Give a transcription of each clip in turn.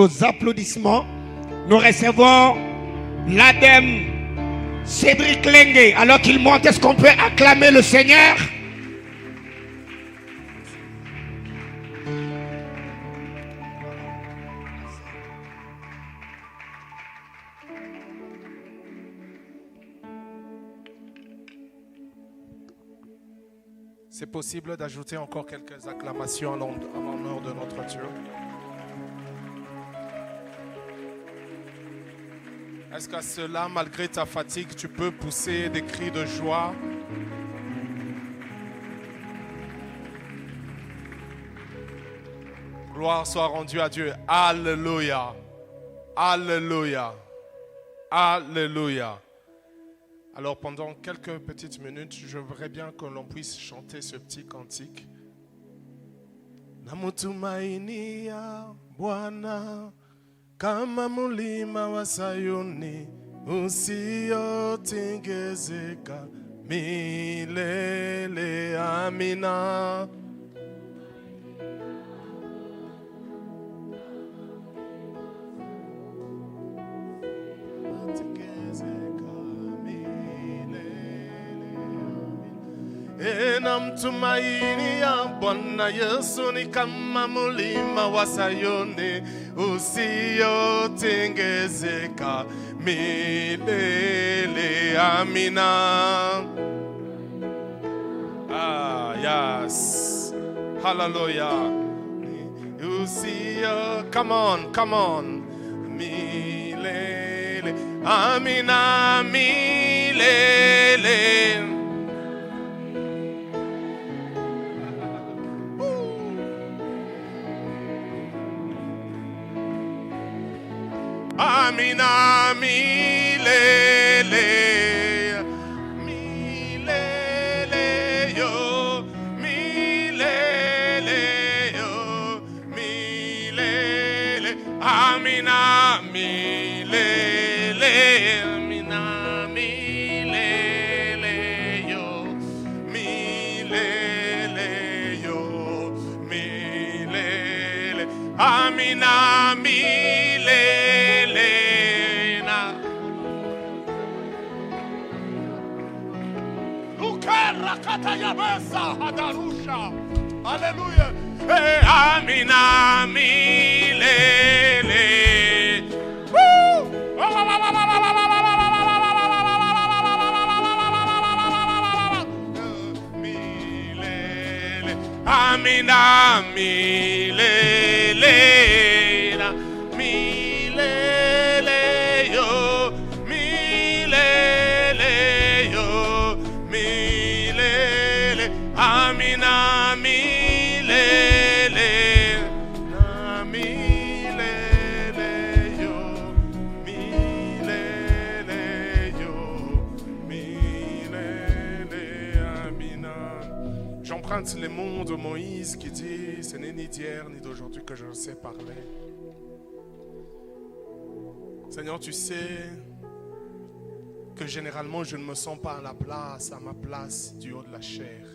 vos applaudissements, nous recevons l'ADEME Cédric Lengue. Alors qu'il monte, est-ce qu'on peut acclamer le Seigneur? C'est possible d'ajouter encore quelques acclamations en l'honneur de notre Dieu. Est-ce qu'à cela, malgré ta fatigue, tu peux pousser des cris de joie? Gloire soit rendue à Dieu. Alléluia. Alléluia. Alléluia. Alors pendant quelques petites minutes, je voudrais bien que l'on puisse chanter ce petit cantique. Namutumaini ya Bwana kama mulima wa Sayuni usiotingezeka milele. Amina. Namtumaini ya Bwana Yesu ni kama mulima wa Sayuni usiotingezeka milele. Amina. Yes. Hallelujah. Come on. Milele. Amina. Milele. Amina milele, milele yo, milele yo, milele. Amina milele, amina milele yo, milele yo, milele. Amina milele. Alléluia. Amina milele. Milele. Amina milele. Milele yo. Milele yo. Milele. Amina milele. Milele yo. Milele yo. Milele. Amina. J'emprunte les mots de Moïse qui dit: ce n'est ni d'hier ni d'aujourd'hui que je sais parler. Seigneur, tu sais que généralement je ne me sens pas à ma place du haut de la chair.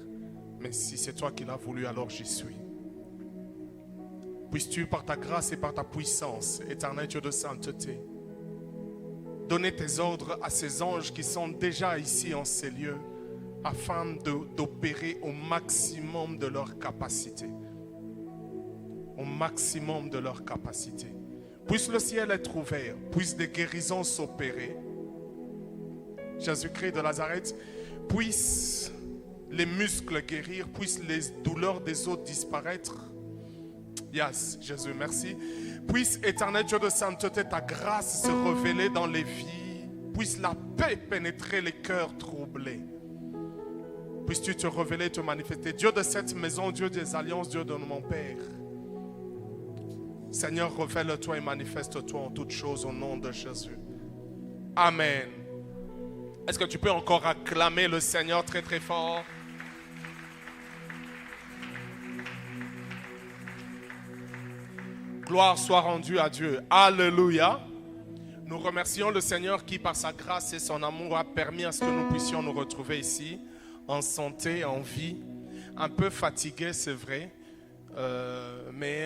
Mais si c'est toi qui l'as voulu, alors j'y suis. Puisses-tu par ta grâce et par ta puissance, éternel Dieu de sainteté, donner tes ordres à ces anges qui sont déjà ici en ces lieux, afin d'opérer au maximum de leur capacité. Au maximum de leur capacité. Puisse le ciel être ouvert, puisse des guérisons s'opérer. Jésus-Christ de Nazareth, puisse les muscles guérir, puisse les douleurs des os disparaître. Yes, Jésus, merci. Puisse, éternel Dieu de sainteté, ta grâce se révéler dans les vies. Puisse la paix pénétrer les cœurs troublés. Puisses-tu te révéler, te manifester. Dieu de cette maison, Dieu des alliances, Dieu de mon Père. Seigneur, révèle-toi et manifeste-toi en toutes choses au nom de Jésus. Amen. Est-ce que tu peux encore acclamer le Seigneur très très fort? Gloire soit rendue à Dieu. Alléluia. Nous remercions le Seigneur qui, par sa grâce et son amour, a permis à ce que nous puissions nous retrouver ici, en santé, en vie. Un peu fatigué, c'est vrai, mais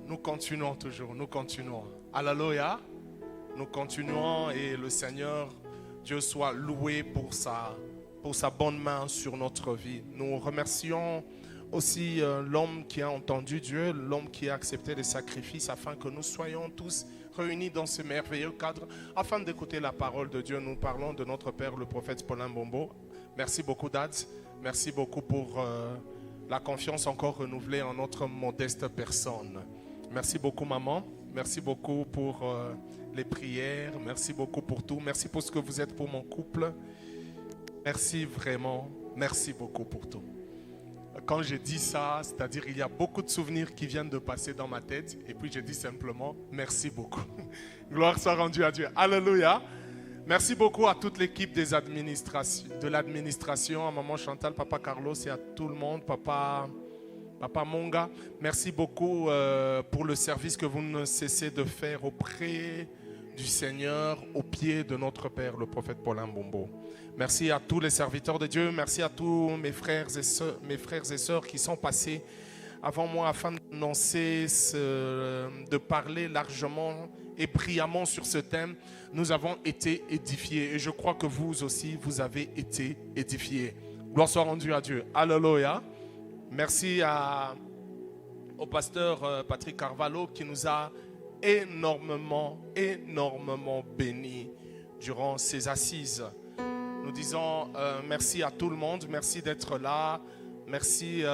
nous continuons toujours, nous continuons. Alléluia. Nous continuons et le Seigneur, Dieu soit loué pour sa bonne main sur notre vie. Nous remercions aussi l'homme qui a entendu Dieu, l'homme qui a accepté les sacrifices afin que nous soyons tous réunis dans ce merveilleux cadre afin d'écouter la parole de Dieu. Nous parlons de notre Père, le prophète Paulin Mbombo. Merci beaucoup, Dad. Merci beaucoup pour la confiance encore renouvelée en notre modeste personne. Merci beaucoup, maman. Merci beaucoup pour les prières. Merci beaucoup pour tout. Merci pour ce que vous êtes pour mon couple. Merci vraiment. Merci beaucoup pour tout. Quand je dis ça, c'est-à-dire il y a beaucoup de souvenirs qui viennent de passer dans ma tête. Et puis je dis simplement merci beaucoup. Gloire soit rendue à Dieu. Alléluia. Merci beaucoup à toute l'équipe de l'administration, à maman Chantal, papa Carlos et à tout le monde, papa Monga. Merci beaucoup pour le service que vous ne cessez de faire auprès du Seigneur, au pied de notre Père, le prophète Paulin Mbombo. Merci à tous les serviteurs de Dieu. Merci à tous mes frères et sœurs qui sont passés avant moi afin d'annoncer, de parler largement et brillamment sur ce thème. Nous avons été édifiés et je crois que vous aussi, vous avez été édifiés. Gloire soit rendue à Dieu. Alléluia. Merci au pasteur Patrick Carvalho qui nous a énormément bénis durant ces assises. Nous disons merci à tout le monde, merci d'être là, merci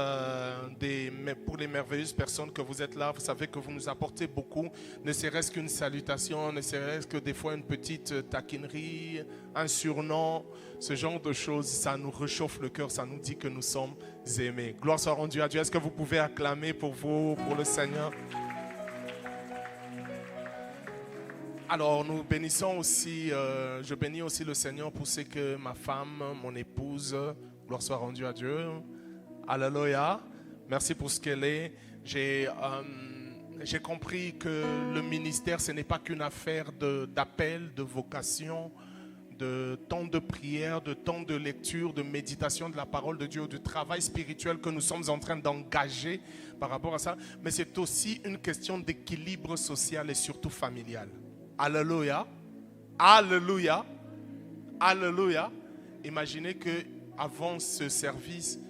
pour les merveilleuses personnes que vous êtes là. Vous savez que vous nous apportez beaucoup, ne serait-ce qu'une salutation, ne serait-ce que des fois une petite taquinerie, un surnom, ce genre de choses, ça nous réchauffe le cœur, ça nous dit que nous sommes aimés. Gloire soit rendue à Dieu. Est-ce que vous pouvez acclamer pour vous, pour le Seigneur? Alors nous bénissons aussi, je bénis aussi le Seigneur pour ce que ma femme, mon épouse, gloire soit rendue à Dieu. Alléluia. Merci pour ce qu'elle est. J'ai compris que le ministère, ce n'est pas qu'une affaire d'appel, de vocation, de temps de prière, de temps de lecture, de méditation de la parole de Dieu, du travail spirituel que nous sommes en train d'engager par rapport à ça. Mais c'est aussi une question d'équilibre social et surtout familial. Alléluia. Alléluia. Alléluia. Imaginez qu'avant ce service,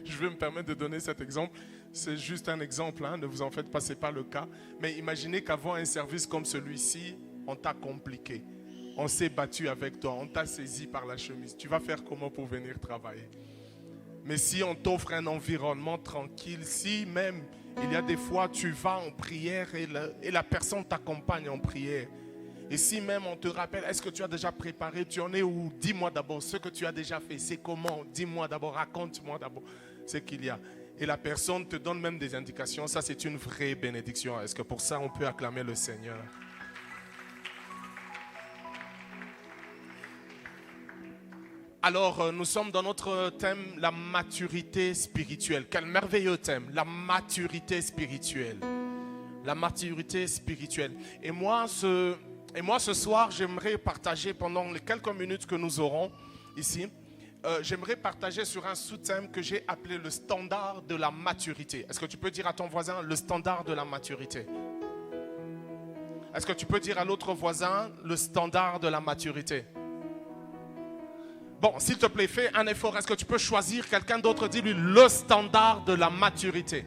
je vais me permettre de donner cet exemple. C'est juste un exemple, hein, ne vous en faites pas, ce n'est pas le cas. Mais imaginez qu'avant un service comme celui-ci, on t'a compliqué. On s'est battu avec toi, on t'a saisi par la chemise. Tu vas faire comment pour venir travailler? Mais si on t'offre un environnement tranquille, si même il y a des fois tu vas en prière et la personne t'accompagne en prière. Et si même on te rappelle, est-ce que tu as déjà préparé? Tu en es où? Dis-moi d'abord ce que tu as déjà fait. C'est comment? Dis-moi d'abord, raconte-moi d'abord ce qu'il y a. Et la personne te donne même des indications. Ça, c'est une vraie bénédiction. Est-ce que pour ça, on peut acclamer le Seigneur? Alors, nous sommes dans notre thème, la maturité spirituelle. Quel merveilleux thème, la maturité spirituelle. La maturité spirituelle. Et moi, ce soir, j'aimerais partager pendant les quelques minutes que nous aurons ici, j'aimerais partager sur un sous-thème que j'ai appelé le standard de la maturité. Est-ce que tu peux dire à ton voisin le standard de la maturité? Est-ce que tu peux dire à l'autre voisin le standard de la maturité? Bon, s'il te plaît, fais un effort. Est-ce que tu peux choisir quelqu'un d'autre? Dis-lui le standard de la maturité.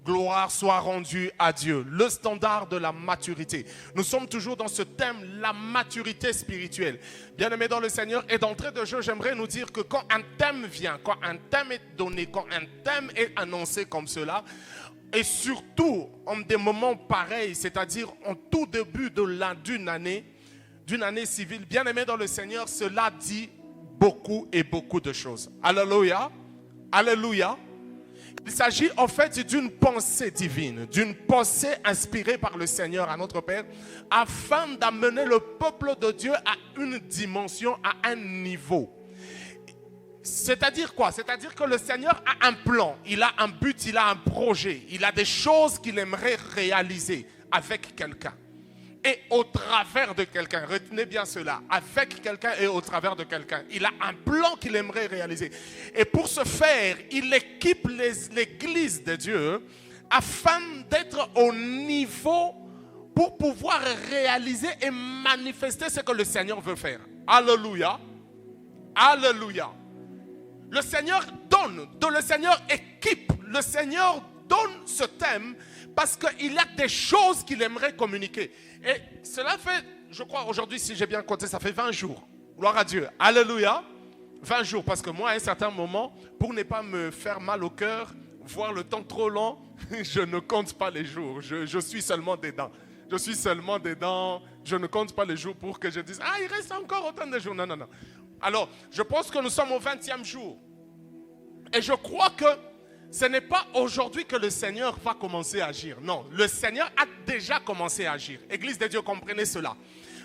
Gloire soit rendue à Dieu. Le standard de la maturité. Nous sommes toujours dans ce thème, la maturité spirituelle. Bien-aimés dans le Seigneur, et d'entrée de jeu, j'aimerais nous dire que quand un thème vient, quand un thème est donné, quand un thème est annoncé comme cela, et surtout en des moments pareils, c'est-à-dire en tout début d'une année civile, bien-aimés dans le Seigneur, cela dit beaucoup et beaucoup de choses. Alléluia. Alléluia. Il s'agit en fait d'une pensée divine, d'une pensée inspirée par le Seigneur à notre Père, afin d'amener le peuple de Dieu à une dimension, à un niveau. C'est-à-dire quoi? C'est-à-dire que le Seigneur a un plan, il a un but, il a un projet, il a des choses qu'il aimerait réaliser avec quelqu'un. et au travers de quelqu'un. Retenez bien cela. Avec quelqu'un et au travers de quelqu'un. Il a un plan qu'il aimerait réaliser. Et pour ce faire, il équipe l'Église de Dieu afin d'être au niveau pour pouvoir réaliser et manifester ce que le Seigneur veut faire. Alléluia. Alléluia. Le Seigneur donne, le Seigneur équipe, le Seigneur donne ce thème parce qu'il y a des choses qu'il aimerait communiquer. Et cela fait, je crois aujourd'hui, si j'ai bien compté, ça fait 20 jours. Gloire à Dieu. Alléluia. 20 jours, parce que moi, à un certain moment, pour ne pas me faire mal au cœur, voir le temps trop long, je ne compte pas les jours. Je suis seulement dedans. Je suis seulement dedans. Je ne compte pas les jours pour que je dise, ah, il reste encore autant de jours. Non, non, non. Alors, je pense que nous sommes au 20e jour. Et je crois que ce n'est pas aujourd'hui que le Seigneur va commencer à agir. Non, le Seigneur a déjà commencé à agir. Église de Dieu, comprenez cela.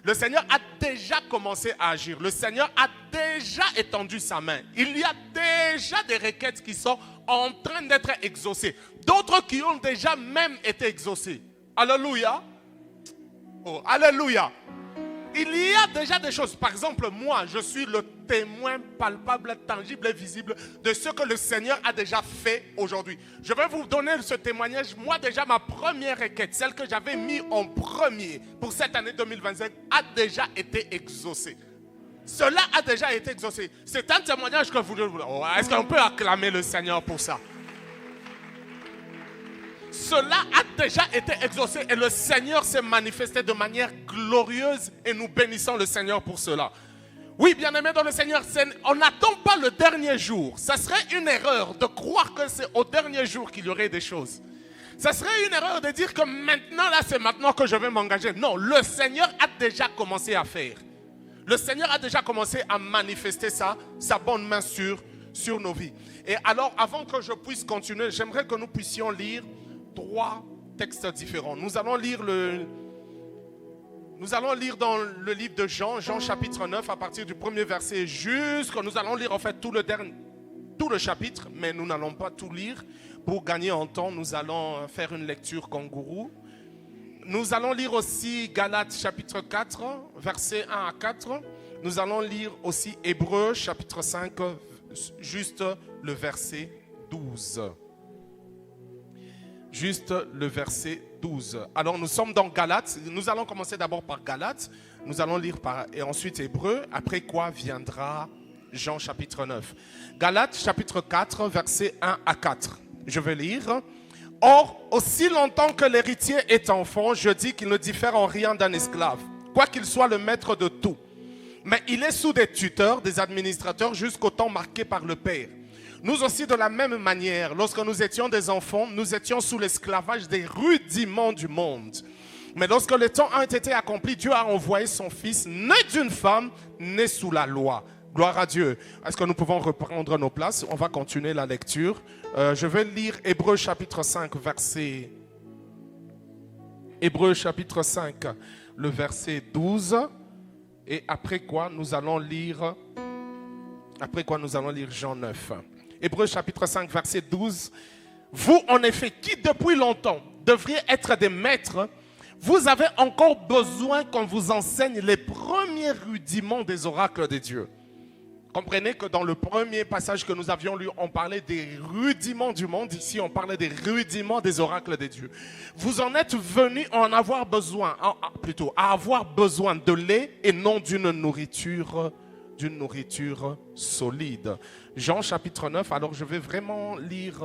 Le Seigneur a déjà commencé à agir. Le Seigneur a déjà étendu sa main. Il y a déjà des requêtes qui sont en train d'être exaucées. D'autres qui ont déjà même été exaucées. Alléluia. Oh, alléluia. Il y a déjà des choses. Par exemple, moi, je suis le témoin palpable, tangible et visible de ce que le Seigneur a déjà fait aujourd'hui. Je vais vous donner ce témoignage. Moi, déjà, ma première requête, celle que j'avais mise en premier pour cette année 2025, a déjà été exaucée. Cela a déjà été exaucé. C'est un témoignage que vous devez... Oh, est-ce qu'on peut acclamer le Seigneur pour ça? Cela a déjà été exaucé et le Seigneur s'est manifesté de manière glorieuse et nous bénissons le Seigneur pour cela. Oui, bien-aimés dans le Seigneur, on n'attend pas le dernier jour. Ça serait une erreur de croire que c'est au dernier jour qu'il y aurait des choses. Ça serait une erreur de dire que maintenant, là, c'est maintenant que je vais m'engager. Non, le Seigneur a déjà commencé à faire. Le Seigneur a déjà commencé à manifester sa bonne main sur nos vies. Et alors, avant que je puisse continuer, j'aimerais que nous puissions lire 3 textes différents. Nous allons lire dans le livre de Jean chapitre 9, à partir du premier verset jusqu'à... Nous allons lire en fait tout le chapitre, mais nous n'allons pas tout lire. Pour gagner en temps, nous allons faire une lecture kangourou. Nous allons lire aussi Galates chapitre 4, versets 1 à 4. Nous allons lire aussi Hébreux chapitre 5, juste le verset 12. Juste le verset 12. Alors nous sommes dans Galates. Nous allons commencer d'abord par Galates. Nous allons lire et ensuite Hébreux. Après quoi viendra Jean chapitre 9. Galates chapitre 4, versets 1 à 4. Je vais lire. Or, aussi longtemps que l'héritier est enfant, je dis qu'il ne diffère en rien d'un esclave, quoiqu'il soit le maître de tout. Mais il est sous des tuteurs, des administrateurs, jusqu'au temps marqué par le Père. Nous aussi, de la même manière, lorsque nous étions des enfants, nous étions sous l'esclavage des rudiments du monde. Mais lorsque le temps a été accompli, Dieu a envoyé son Fils, né d'une femme, né sous la loi. Gloire à Dieu. Est-ce que nous pouvons reprendre nos places? On va continuer la lecture. Je vais lire Hébreux chapitre 5, verset... Hébreux chapitre 5, le verset 12. Et après quoi, nous allons lire Jean 9. Hébreux chapitre 5, verset 12. Vous, en effet, qui depuis longtemps devriez être des maîtres, vous avez encore besoin qu'on vous enseigne les premiers rudiments des oracles de Dieu. Comprenez que dans le premier passage que nous avions lu, on parlait des rudiments du monde. Ici, on parlait des rudiments des oracles de Dieu. Vous en êtes venus à en avoir besoin, à avoir besoin de lait et non d'une nourriture solide. Jean chapitre 9, alors je vais vraiment lire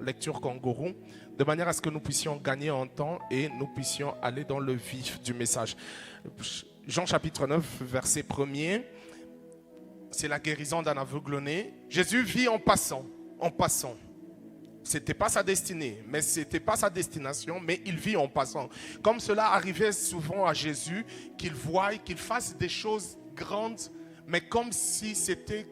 lecture kangourou, de manière à ce que nous puissions gagner en temps et nous puissions aller dans le vif du message. Jean chapitre 9, verset 1er. C'est la guérison d'un aveugle-né. Jésus vit en passant. Ce n'était pas sa destinée, mais ce n'était pas sa destination, mais il vit en passant. Comme cela arrivait souvent à Jésus, qu'il voie, qu'il fasse des choses grandes, mais comme si c'était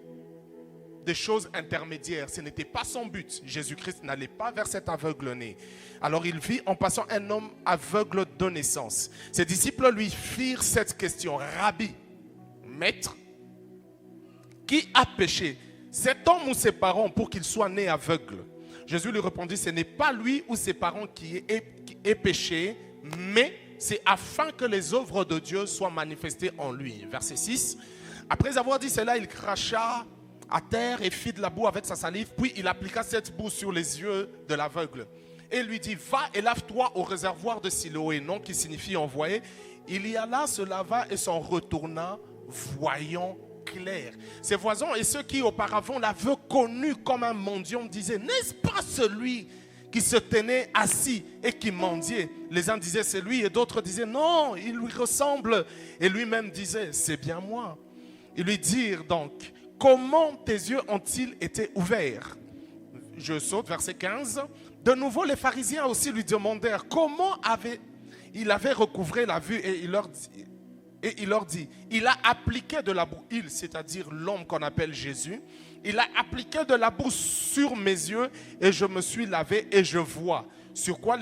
des choses intermédiaires. Ce n'était pas son but. Jésus-Christ n'allait pas vers cet aveugle-né. Alors il vit en passant un homme aveugle de naissance. Ses disciples lui firent cette question. Rabbi, maître, qui a péché, cet homme ou ses parents, pour qu'il soit né aveugle? Jésus lui répondit, ce n'est pas lui ou ses parents qui est péché, mais c'est afin que les œuvres de Dieu soient manifestées en lui. Verset 6. Après avoir dit cela, il cracha à terre et fit de la boue avec sa salive, puis il appliqua cette boue sur les yeux de l'aveugle. Et lui dit, va et lave-toi au réservoir de Siloé, nom qui signifie envoyé. Il y alla, se lava et s'en retourna, voyant clair. Ses voisins et ceux qui auparavant l'avaient connu comme un mendiant disaient, n'est-ce pas celui qui se tenait assis et qui mendiait? Les uns disaient c'est lui et d'autres disaient non, il lui ressemble. Et lui-même disait c'est bien moi. Ils lui dirent donc, comment tes yeux ont-ils été ouverts? Je saute, verset 15. De nouveau les pharisiens aussi lui demandèrent comment il avait recouvré la vue et il leur dit, il a appliqué de la boue, c'est-à-dire l'homme qu'on appelle Jésus, il a appliqué de la boue sur mes yeux et je me suis lavé et je vois. Sur quoi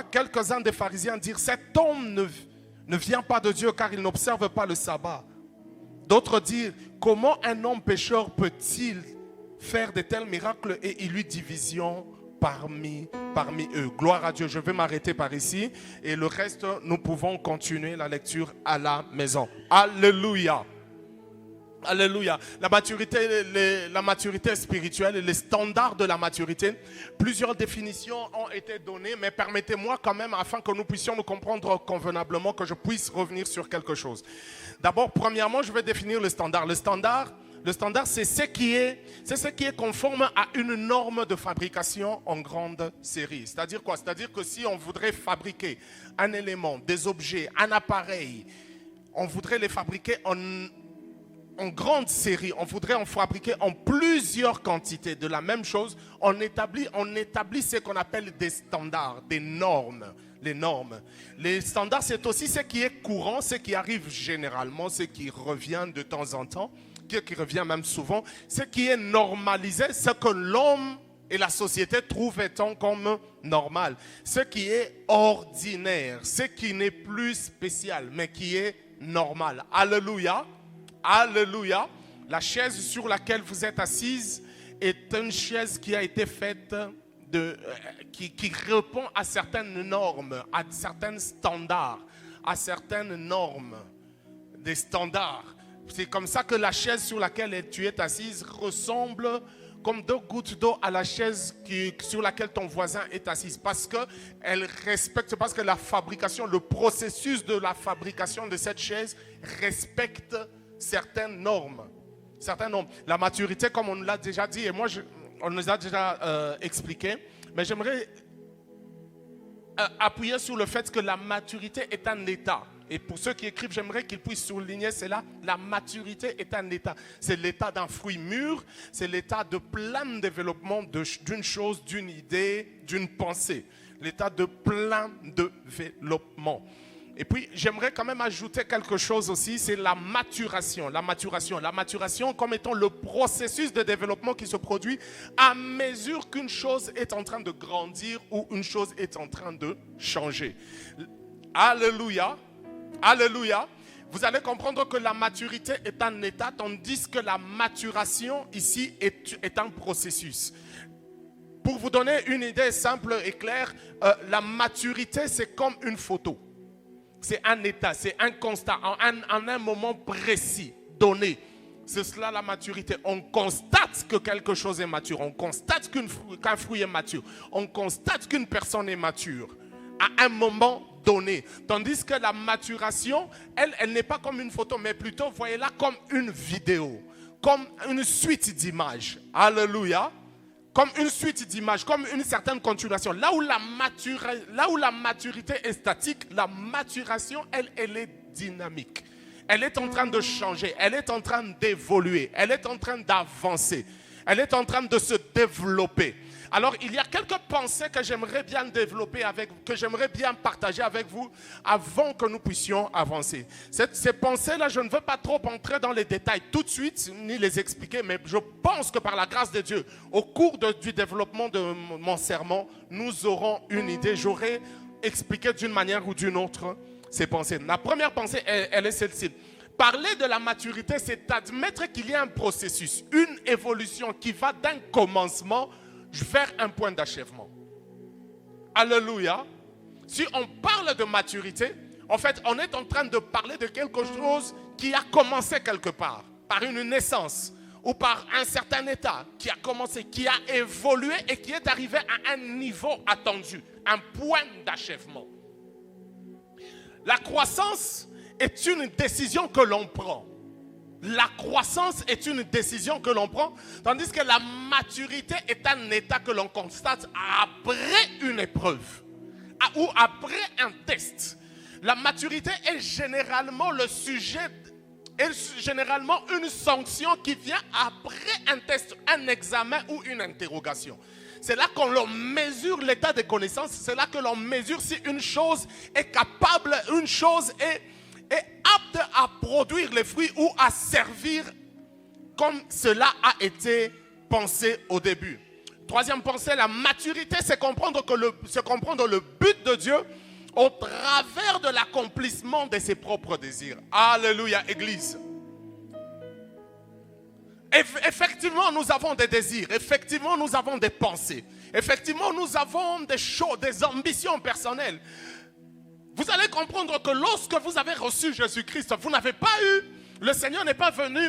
quelques-uns des pharisiens dirent, cet homme ne vient pas de Dieu car il n'observe pas le sabbat. D'autres dirent, comment un homme pécheur peut-il faire de tels miracles? Et il eut division parmi eux. Gloire à Dieu. Je vais m'arrêter par ici et le reste, nous pouvons continuer la lecture à la maison. Alléluia. Alléluia. La maturité spirituelle et les standards de la maturité, plusieurs définitions ont été données, mais permettez-moi quand même, afin que nous puissions nous comprendre convenablement, que je puisse revenir sur quelque chose. D'abord, premièrement, je vais définir le standard. Le standard, c'est ce qui est conforme à une norme de fabrication en grande série. C'est-à-dire quoi? C'est-à-dire que si on voudrait fabriquer un élément, des objets, un appareil, on voudrait les fabriquer en grande série, on voudrait en fabriquer en plusieurs quantités de la même chose, on établit ce qu'on appelle des standards, des normes. Les normes. Les standards, c'est aussi ce qui est courant, ce qui arrive généralement, ce qui revient de temps en temps, qui revient même souvent, ce qui est normalisé, ce que l'homme et la société trouvent étant comme normal, ce qui est ordinaire, ce qui n'est plus spécial, mais qui est normal. Alléluia. Alléluia. La chaise sur laquelle vous êtes assise est une chaise qui a été faite qui répond à certaines normes, à certains standards, à certaines normes, des standards. C'est comme ça que la chaise sur laquelle tu es assise ressemble comme 2 gouttes d'eau à la chaise sur laquelle ton voisin est assis. Parce qu'elle respecte, parce que la fabrication, le processus de la fabrication de cette chaise respecte certaines normes. La maturité, comme on l'a déjà dit, et moi, on nous a déjà expliqué, mais j'aimerais appuyer sur le fait que la maturité est un état. Et pour ceux qui écrivent, j'aimerais qu'ils puissent souligner cela. La maturité est un état. C'est l'état d'un fruit mûr, c'est l'état de plein développement d'une chose, d'une idée, d'une pensée. L'état de plein développement. Et puis, j'aimerais quand même ajouter quelque chose aussi, c'est la maturation. La maturation comme étant le processus de développement qui se produit à mesure qu'une chose est en train de grandir ou une chose est en train de changer. Alléluia. Alléluia. Vous allez comprendre que la maturité est un état, tandis que la maturation ici est un processus. Pour vous donner une idée simple et claire, la maturité c'est comme une photo. C'est un état, c'est un constat, en un moment précis, donné. C'est cela la maturité. On constate que quelque chose est mature. On constate qu'un fruit est mature. On constate qu'une personne est mature à un moment donné. Tandis que la maturation, elle n'est pas comme une photo, mais plutôt, voyez-la comme une vidéo, comme une suite d'images. Alléluia. Comme une suite d'images, comme une certaine continuation. Là où la maturité est statique, la maturation, elle est dynamique. Elle est en train de changer, elle est en train d'évoluer, elle est en train d'avancer, elle est en train de se développer. Alors, il y a quelques pensées que j'aimerais bien développer que j'aimerais bien partager avec vous avant que nous puissions avancer. Ces pensées-là, je ne veux pas trop entrer dans les détails tout de suite, ni les expliquer, mais je pense que par la grâce de Dieu, au cours du développement de mon sermon, nous aurons une idée. J'aurai expliqué d'une manière ou d'une autre ces pensées. La première pensée, elle est celle-ci. Parler de la maturité, c'est admettre qu'il y a un processus, une évolution qui va d'un commencement vers un point d'achèvement. Alléluia. Si on parle de maturité, en fait, on est en train de parler de quelque chose qui a commencé quelque part, par une naissance ou par un certain état qui a commencé, qui a évolué et qui est arrivé à un niveau attendu, un point d'achèvement. La croissance est une décision que l'on prend. La croissance est une décision que l'on prend, tandis que la maturité est un état que l'on constate après une épreuve ou après un test. La maturité est généralement le sujet, est généralement une sanction qui vient après un test, un examen ou une interrogation. C'est là qu'on l'on mesure l'état de connaissance, c'est là que l'on mesure si une chose est capable, une chose est apte à produire les fruits ou à servir comme cela a été pensé au début. Troisième pensée, la maturité, c'est comprendre le but de Dieu au travers de l'accomplissement de ses propres désirs. Alléluia, Église. Effectivement, nous avons des désirs. Effectivement, nous avons des pensées. Effectivement, nous avons des choses, des ambitions personnelles. Vous allez comprendre que lorsque vous avez reçu Jésus-Christ, vous n'avez pas eu, le Seigneur n'est pas venu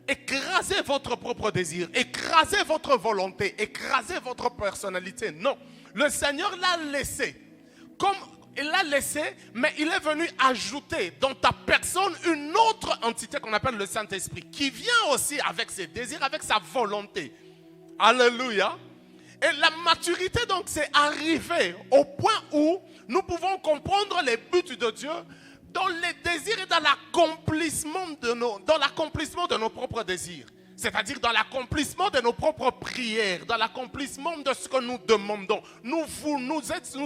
écraser votre propre désir, écraser votre volonté, écraser votre personnalité. Non, le Seigneur l'a laissé. Comme il l'a laissé, mais il est venu ajouter dans ta personne une autre entité qu'on appelle le Saint-Esprit, qui vient aussi avec ses désirs, avec sa volonté. Alléluia. Et la maturité, donc, c'est arriver au point où nous pouvons comprendre les buts de Dieu dans les désirs et dans l'accomplissement de nos propres désirs. C'est-à-dire dans l'accomplissement de nos propres prières, dans l'accomplissement de ce que nous demandons. Nous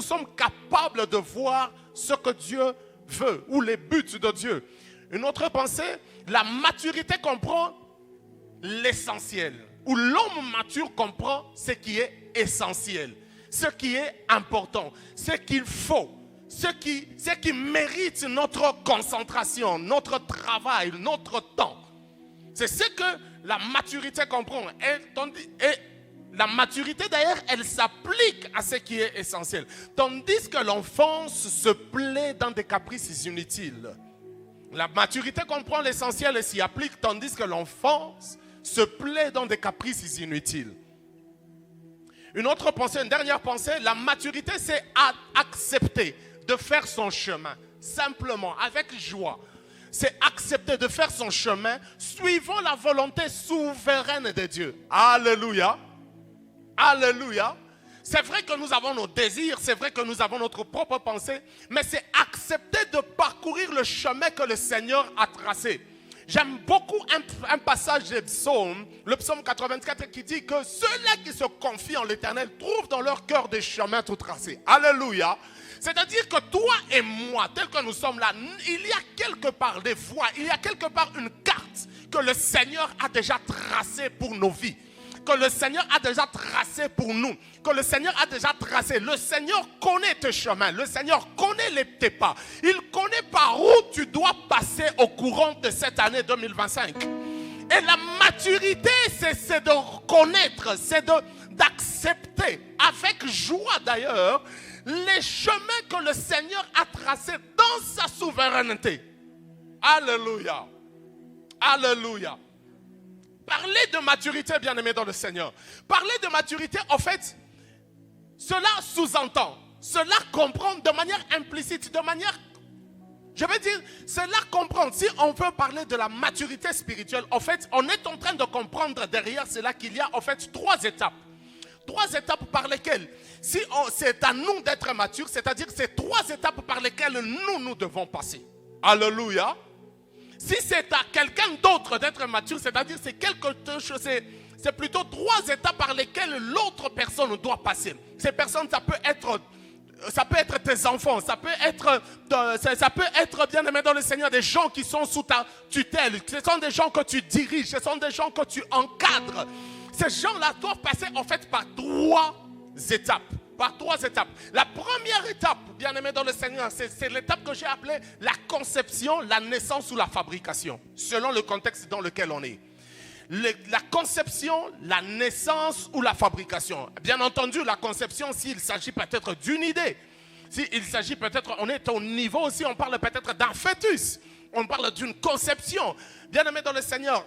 sommes capables de voir ce que Dieu veut ou les buts de Dieu. Une autre pensée, la maturité comprend l'essentiel. Où l'homme mature comprend ce qui est essentiel, ce qui est important, ce qu'il faut, ce qui mérite notre concentration, notre travail, notre temps. C'est ce que la maturité comprend. Et la maturité d'ailleurs, elle s'applique à ce qui est essentiel. Tandis que l'enfance se plaît dans des caprices inutiles. La maturité comprend l'essentiel et s'y applique, tandis que l'enfance se plaît dans des caprices inutiles. Une autre pensée, une dernière pensée, la maturité, c'est accepter de faire son chemin, simplement, avec joie. C'est accepter de faire son chemin, suivant la volonté souveraine de Dieu. Alléluia. Alléluia. C'est vrai que nous avons nos désirs, c'est vrai que nous avons notre propre pensée, mais c'est accepter de parcourir le chemin que le Seigneur a tracé. J'aime beaucoup un passage des psaumes, le psaume 84 qui dit que ceux-là qui se confient en l'Éternel trouvent dans leur cœur des chemins tout tracés. Alléluia. C'est-à-dire que toi et moi, tels que nous sommes là, il y a quelque part des voies, il y a quelque part une carte que le Seigneur a déjà tracée pour nos vies. Que le Seigneur a déjà tracé pour nous, que le Seigneur a déjà tracé. Le Seigneur connaît tes chemins, le Seigneur connaît tes pas. Il connaît par où tu dois passer au courant de cette année 2025. Et la maturité, c'est de connaître, c'est d'accepter avec joie d'ailleurs les chemins que le Seigneur a tracés dans sa souveraineté. Alléluia. Alléluia. Parler de maturité, bien-aimé dans le Seigneur. Parler de maturité, en fait, cela sous-entend, cela comprend de manière implicite, de manière, je veux dire, cela comprend. Si on veut parler de la maturité spirituelle, en fait, on est en train de comprendre derrière cela qu'il y a en fait trois étapes. Trois étapes par lesquelles, si c'est à nous d'être matures, c'est-à-dire c'est trois étapes par lesquelles nous devons passer. Alléluia. Si c'est à quelqu'un d'autre d'être mature, c'est-à-dire c'est quelque chose, c'est plutôt trois étapes par lesquelles l'autre personne doit passer. Ces personnes, ça peut être tes enfants, ça peut être bien aimé dans le Seigneur, des gens qui sont sous ta tutelle, ce sont des gens que tu diriges, ce sont des gens que tu encadres. Ces gens-là doivent passer en fait par trois étapes. Par trois étapes. La première étape, bien aimé dans le Seigneur, c'est l'étape que j'ai appelée la conception, la naissance ou la fabrication, selon le contexte dans lequel on est. La conception, la naissance ou la fabrication. Bien entendu, la conception, s'il s'agit peut-être d'une idée, s'il s'agit peut-être, on est au niveau aussi, on parle peut-être d'un fœtus. On parle d'une conception. Bien-aimé dans le Seigneur,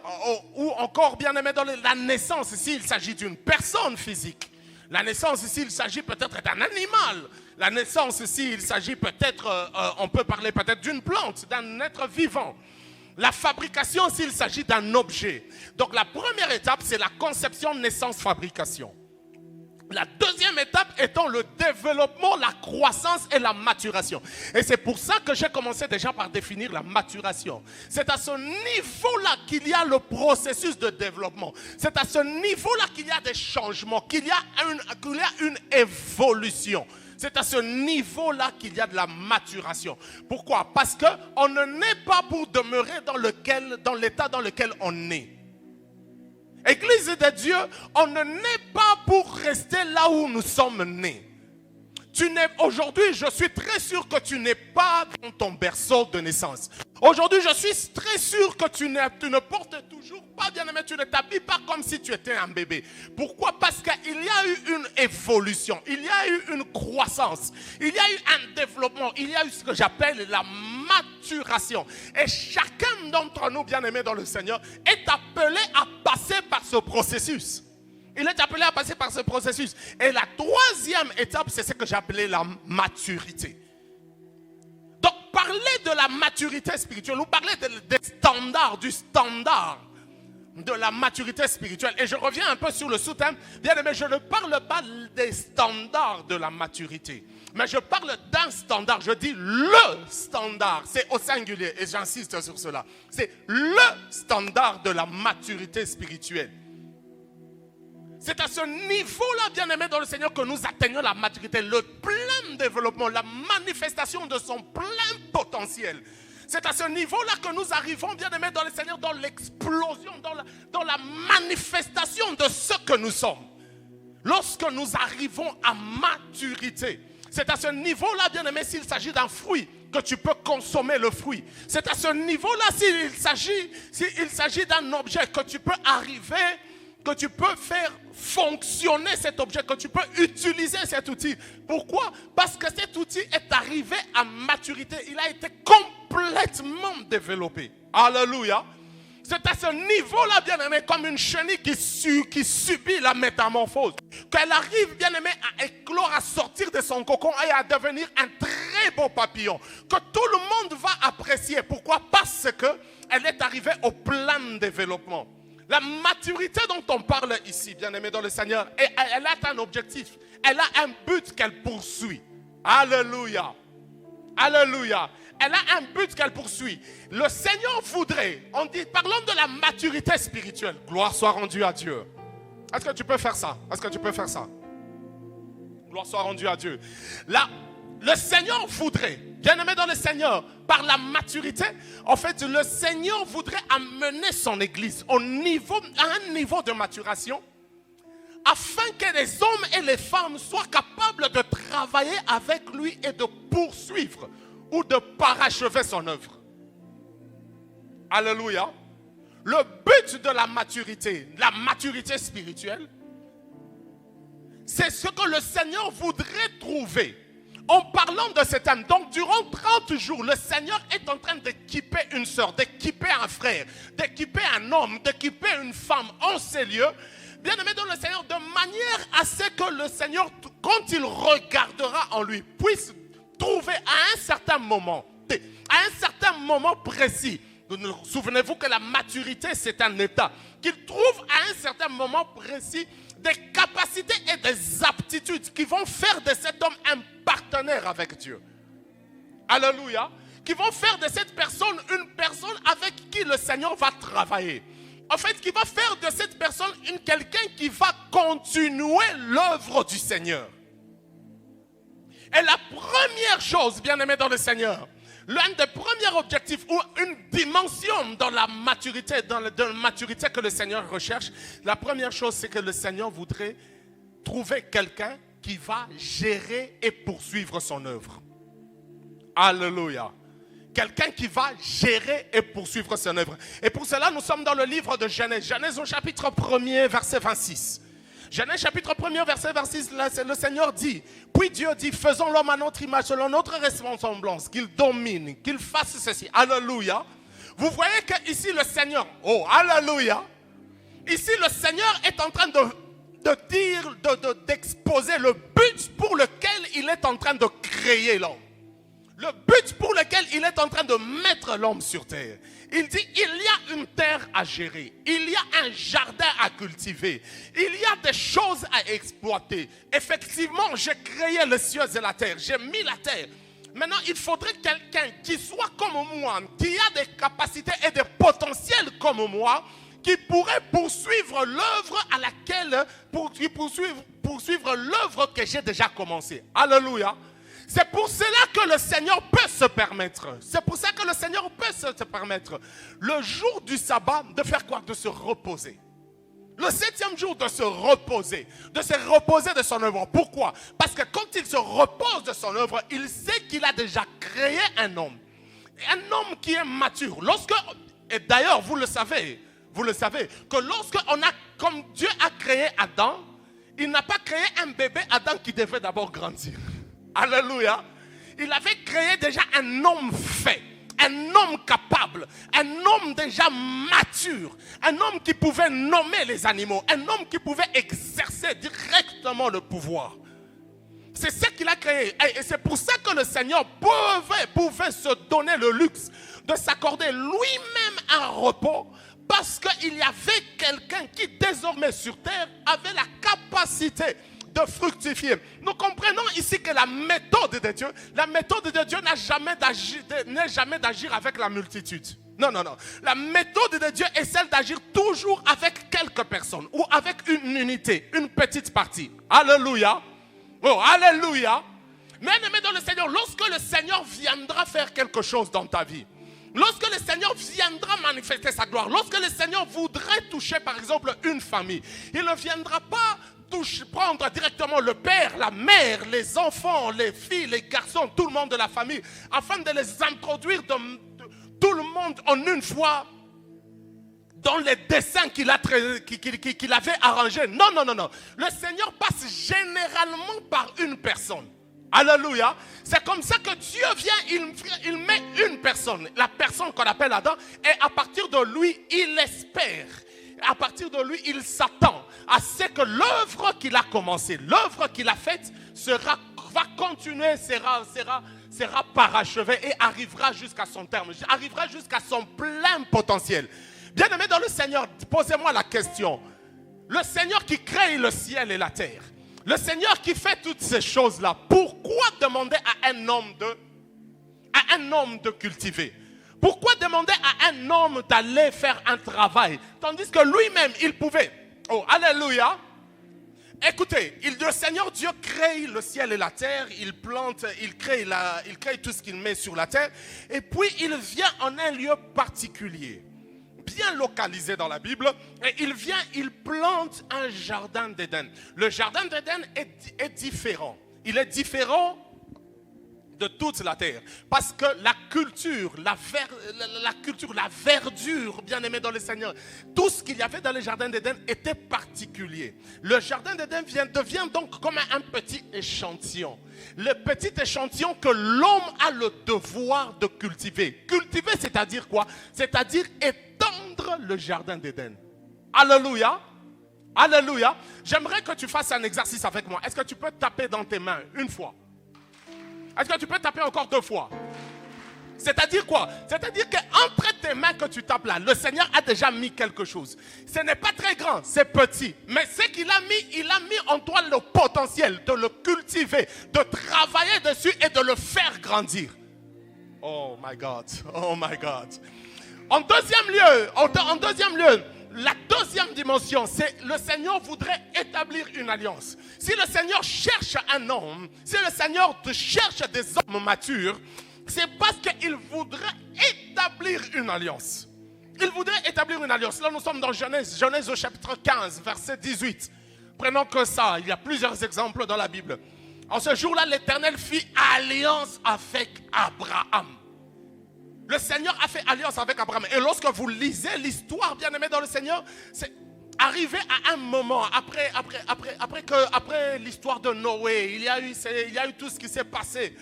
ou encore bien-aimé dans la naissance, s'il s'agit d'une personne physique. La naissance, s'il s'agit peut-être d'un animal. La naissance, s'il s'agit peut-être, on peut parler peut-être d'une plante, d'un être vivant. La fabrication, s'il s'agit d'un objet. Donc la première étape, c'est la conception, naissance, fabrication. La deuxième étape étant le développement, la croissance et la maturation. Et c'est pour ça que j'ai commencé déjà par définir la maturation. C'est à ce niveau-là qu'il y a le processus de développement. C'est à ce niveau-là qu'il y a des changements, qu'il y a une évolution. C'est à ce niveau-là qu'il y a de la maturation. Pourquoi? Parce qu'on ne naît pas pour demeurer dans l'état dans lequel on est. Église de Dieu, on ne naît pas pour rester là où nous sommes nés. Aujourd'hui, je suis très sûr que tu n'es pas dans ton berceau de naissance. Aujourd'hui, je suis très sûr que tu ne portes toujours pas, bien-aimé, tu ne t'habilles pas comme si tu étais un bébé. Pourquoi? Parce qu'il y a eu une évolution, il y a eu une croissance, il y a eu un développement, il y a eu ce que j'appelle la maturation. Et chacun d'entre nous, bien-aimés dans le Seigneur, est appelé à passer par ce processus. Il est appelé à passer par ce processus. Et la troisième étape, c'est ce que j'ai appelé la maturité. Donc, parler de la maturité spirituelle, ou parler des standards, du standard de la maturité spirituelle. Et je reviens un peu sur le sous-thème. Bien aimé, je ne parle pas des standards de la maturité. Mais je parle d'un standard. Je dis le standard. C'est au singulier. Et j'insiste sur cela. C'est le standard de la maturité spirituelle. C'est à ce niveau-là, bien-aimé dans le Seigneur, que nous atteignons la maturité, le plein développement, la manifestation de son plein potentiel. C'est à ce niveau-là que nous arrivons, bien-aimé dans le Seigneur, dans l'explosion, dans la manifestation de ce que nous sommes. Lorsque nous arrivons à maturité, c'est à ce niveau-là, bien-aimé, s'il s'agit d'un fruit, que tu peux consommer le fruit. C'est à ce niveau-là, s'il s'agit d'un objet, que tu peux arriver, que tu peux faire fonctionner cet objet, que tu peux utiliser cet outil. Pourquoi? Parce que cet outil est arrivé à maturité. Il a été complètement développé. Alléluia. C'est à ce niveau-là, bien-aimé, comme une chenille qui subit la métamorphose. Qu'elle arrive, bien-aimé, à éclore, à sortir de son cocon et à devenir un très beau papillon. Que tout le monde va apprécier. Pourquoi? Parce qu'elle est arrivée au plein développement. La maturité dont on parle ici, bien-aimé dans le Seigneur, elle a un objectif. Elle a un but qu'elle poursuit. Alléluia. Alléluia. Elle a un but qu'elle poursuit. Le Seigneur voudrait, parlons de la maturité spirituelle. Gloire soit rendue à Dieu. Est-ce que tu peux faire ça? Est-ce que tu peux faire ça? Gloire soit rendue à Dieu. Là, le Seigneur voudrait, bien-aimé dans le Seigneur, par la maturité, en fait, le Seigneur voudrait amener son Église à un niveau de maturation, afin que les hommes et les femmes soient capables de travailler avec lui et de poursuivre ou de parachever son œuvre. Alléluia. Le but de la maturité spirituelle, c'est ce que le Seigneur voudrait trouver. En parlant de ce thème, donc durant 30 jours, le Seigneur est en train d'équiper une sœur, d'équiper un frère, d'équiper un homme, d'équiper une femme en ces lieux, bien-aimé dans le Seigneur, de manière à ce que le Seigneur, quand il regardera en lui, puisse trouver à un certain moment précis. Souvenez-vous que la maturité, c'est un état. Qu'il trouve à un certain moment précis des capacités et des aptitudes qui vont faire de cet homme un partenaire avec Dieu. Alléluia. Qui vont faire de cette personne une personne avec qui le Seigneur va travailler. En fait, qui va faire de cette personne quelqu'un qui va continuer l'œuvre du Seigneur. Et la première chose, bien-aimé dans le Seigneur, l'un des premiers objectifs ou une dimension dans la maturité, dans la maturité que le Seigneur recherche, la première chose, c'est que le Seigneur voudrait trouver quelqu'un qui va gérer et poursuivre son œuvre. Alléluia. Quelqu'un qui va gérer et poursuivre son œuvre. Et pour cela, nous sommes dans le livre de Genèse. Genèse au chapitre 1er, verset 26. Genèse chapitre 1er, verset 26, le Seigneur dit, puis Dieu dit, faisons l'homme à notre image, selon notre ressemblance, qu'il domine, qu'il fasse ceci. Alléluia. Vous voyez qu'ici le Seigneur, oh, alléluia. Ici le Seigneur est en train d'exposer le but pour lequel il est en train de créer l'homme. Le but pour lequel il est en train de mettre l'homme sur terre. Il dit, il y a une terre à gérer. Il y a un jardin à cultiver. Il y a des choses à exploiter. Effectivement, j'ai créé les cieux et la terre. J'ai mis la terre. Maintenant, il faudrait quelqu'un qui soit comme moi, qui a des capacités et des potentiels comme moi, qui pourrait poursuivre l'œuvre à laquelle, poursuivre l'œuvre que j'ai déjà commencée. Alléluia. C'est pour cela que le Seigneur peut se permettre. C'est pour ça que le Seigneur peut se permettre le jour du sabbat de faire quoi? De se reposer. Le 7e jour de se reposer de son œuvre. Pourquoi? Parce que quand il se repose de son œuvre, il sait qu'il a déjà créé un homme qui est mature. Et d'ailleurs, vous le savez, que comme Dieu a créé Adam, il n'a pas créé un bébé Adam qui devait d'abord grandir. Alléluia. Il avait créé déjà un homme fait, un homme capable, un homme déjà mature, un homme qui pouvait nommer les animaux, un homme qui pouvait exercer directement le pouvoir. C'est ce qu'il a créé. Et c'est pour ça que le Seigneur pouvait se donner le luxe de s'accorder lui-même un repos, parce qu'il y avait quelqu'un qui désormais sur terre avait la capacité de fructifier. Nous comprenons ici que la méthode de Dieu n'est jamais d'agir avec la multitude. Non. La méthode de Dieu est celle d'agir toujours avec quelques personnes ou avec une unité, une petite partie. Alléluia. Oh, alléluia. Mais dans le Seigneur, lorsque le Seigneur viendra faire quelque chose dans ta vie, lorsque le Seigneur viendra manifester sa gloire, lorsque le Seigneur voudrait toucher par exemple une famille, il ne viendra pas prendre directement le père, la mère, les enfants, les filles, les garçons, tout le monde de la famille, afin de les introduire tout le monde en une fois dans les dessins qu'il avait arrangés. Non. Le Seigneur passe généralement par une personne. Alléluia. C'est comme ça que Dieu vient, il met une personne, la personne qu'on appelle Adam, et à partir de lui, il espère. À partir de lui, il s'attend à ce que l'œuvre qu'il a commencée, l'œuvre qu'il a faite, va continuer, sera parachevée et arrivera jusqu'à son terme, arrivera jusqu'à son plein potentiel. Bien-aimés dans le Seigneur, posez-moi la question. Le Seigneur qui crée le ciel et la terre, le Seigneur qui fait toutes ces choses-là, pourquoi demander à un homme de cultiver? Pourquoi demander à un homme d'aller faire un travail, tandis que lui-même, il pouvait? Oh, alléluia. Écoutez, le Seigneur Dieu crée le ciel et la terre, il plante, il crée tout ce qu'il met sur la terre, et puis il vient en un lieu particulier, bien localisé dans la Bible, et il plante un jardin d'Éden. Le jardin d'Éden est différent. Il est différent de toute la terre, parce que la culture, la verdure, bien aimé dans le Seigneur, tout ce qu'il y avait dans le jardin d'Éden était particulier. Le jardin d'Éden devient donc comme un petit échantillon. Le petit échantillon que l'homme a le devoir de cultiver. Cultiver, c'est-à-dire quoi? C'est-à-dire étendre le jardin d'Éden. Alléluia. Alléluia. J'aimerais que tu fasses un exercice avec moi. Est-ce que tu peux taper dans tes mains une fois? Est-ce que tu peux taper encore 2 fois? C'est-à-dire quoi? C'est-à-dire qu'entre tes mains que tu tapes là, le Seigneur a déjà mis quelque chose. Ce n'est pas très grand, c'est petit. Mais ce qu'il a mis, il a mis en toi le potentiel de le cultiver, de travailler dessus et de le faire grandir. Oh my God, oh my God. En deuxième lieu, la deuxième dimension, c'est le Seigneur voudrait établir une alliance. Si le Seigneur cherche un homme, si le Seigneur te cherche des hommes matures, c'est parce qu'il voudrait établir une alliance. Il voudrait établir une alliance. Là, nous sommes dans Genèse au chapitre 15, verset 18. Prenons que ça, il y a plusieurs exemples dans la Bible. En ce jour-là, l'Éternel fit alliance avec Abraham. Le Seigneur a fait alliance avec Abraham. Et lorsque vous lisez l'histoire, bien aimé dans le Seigneur, arrivé à un moment, après l'histoire de Noé, il y a eu tout ce qui s'est passé.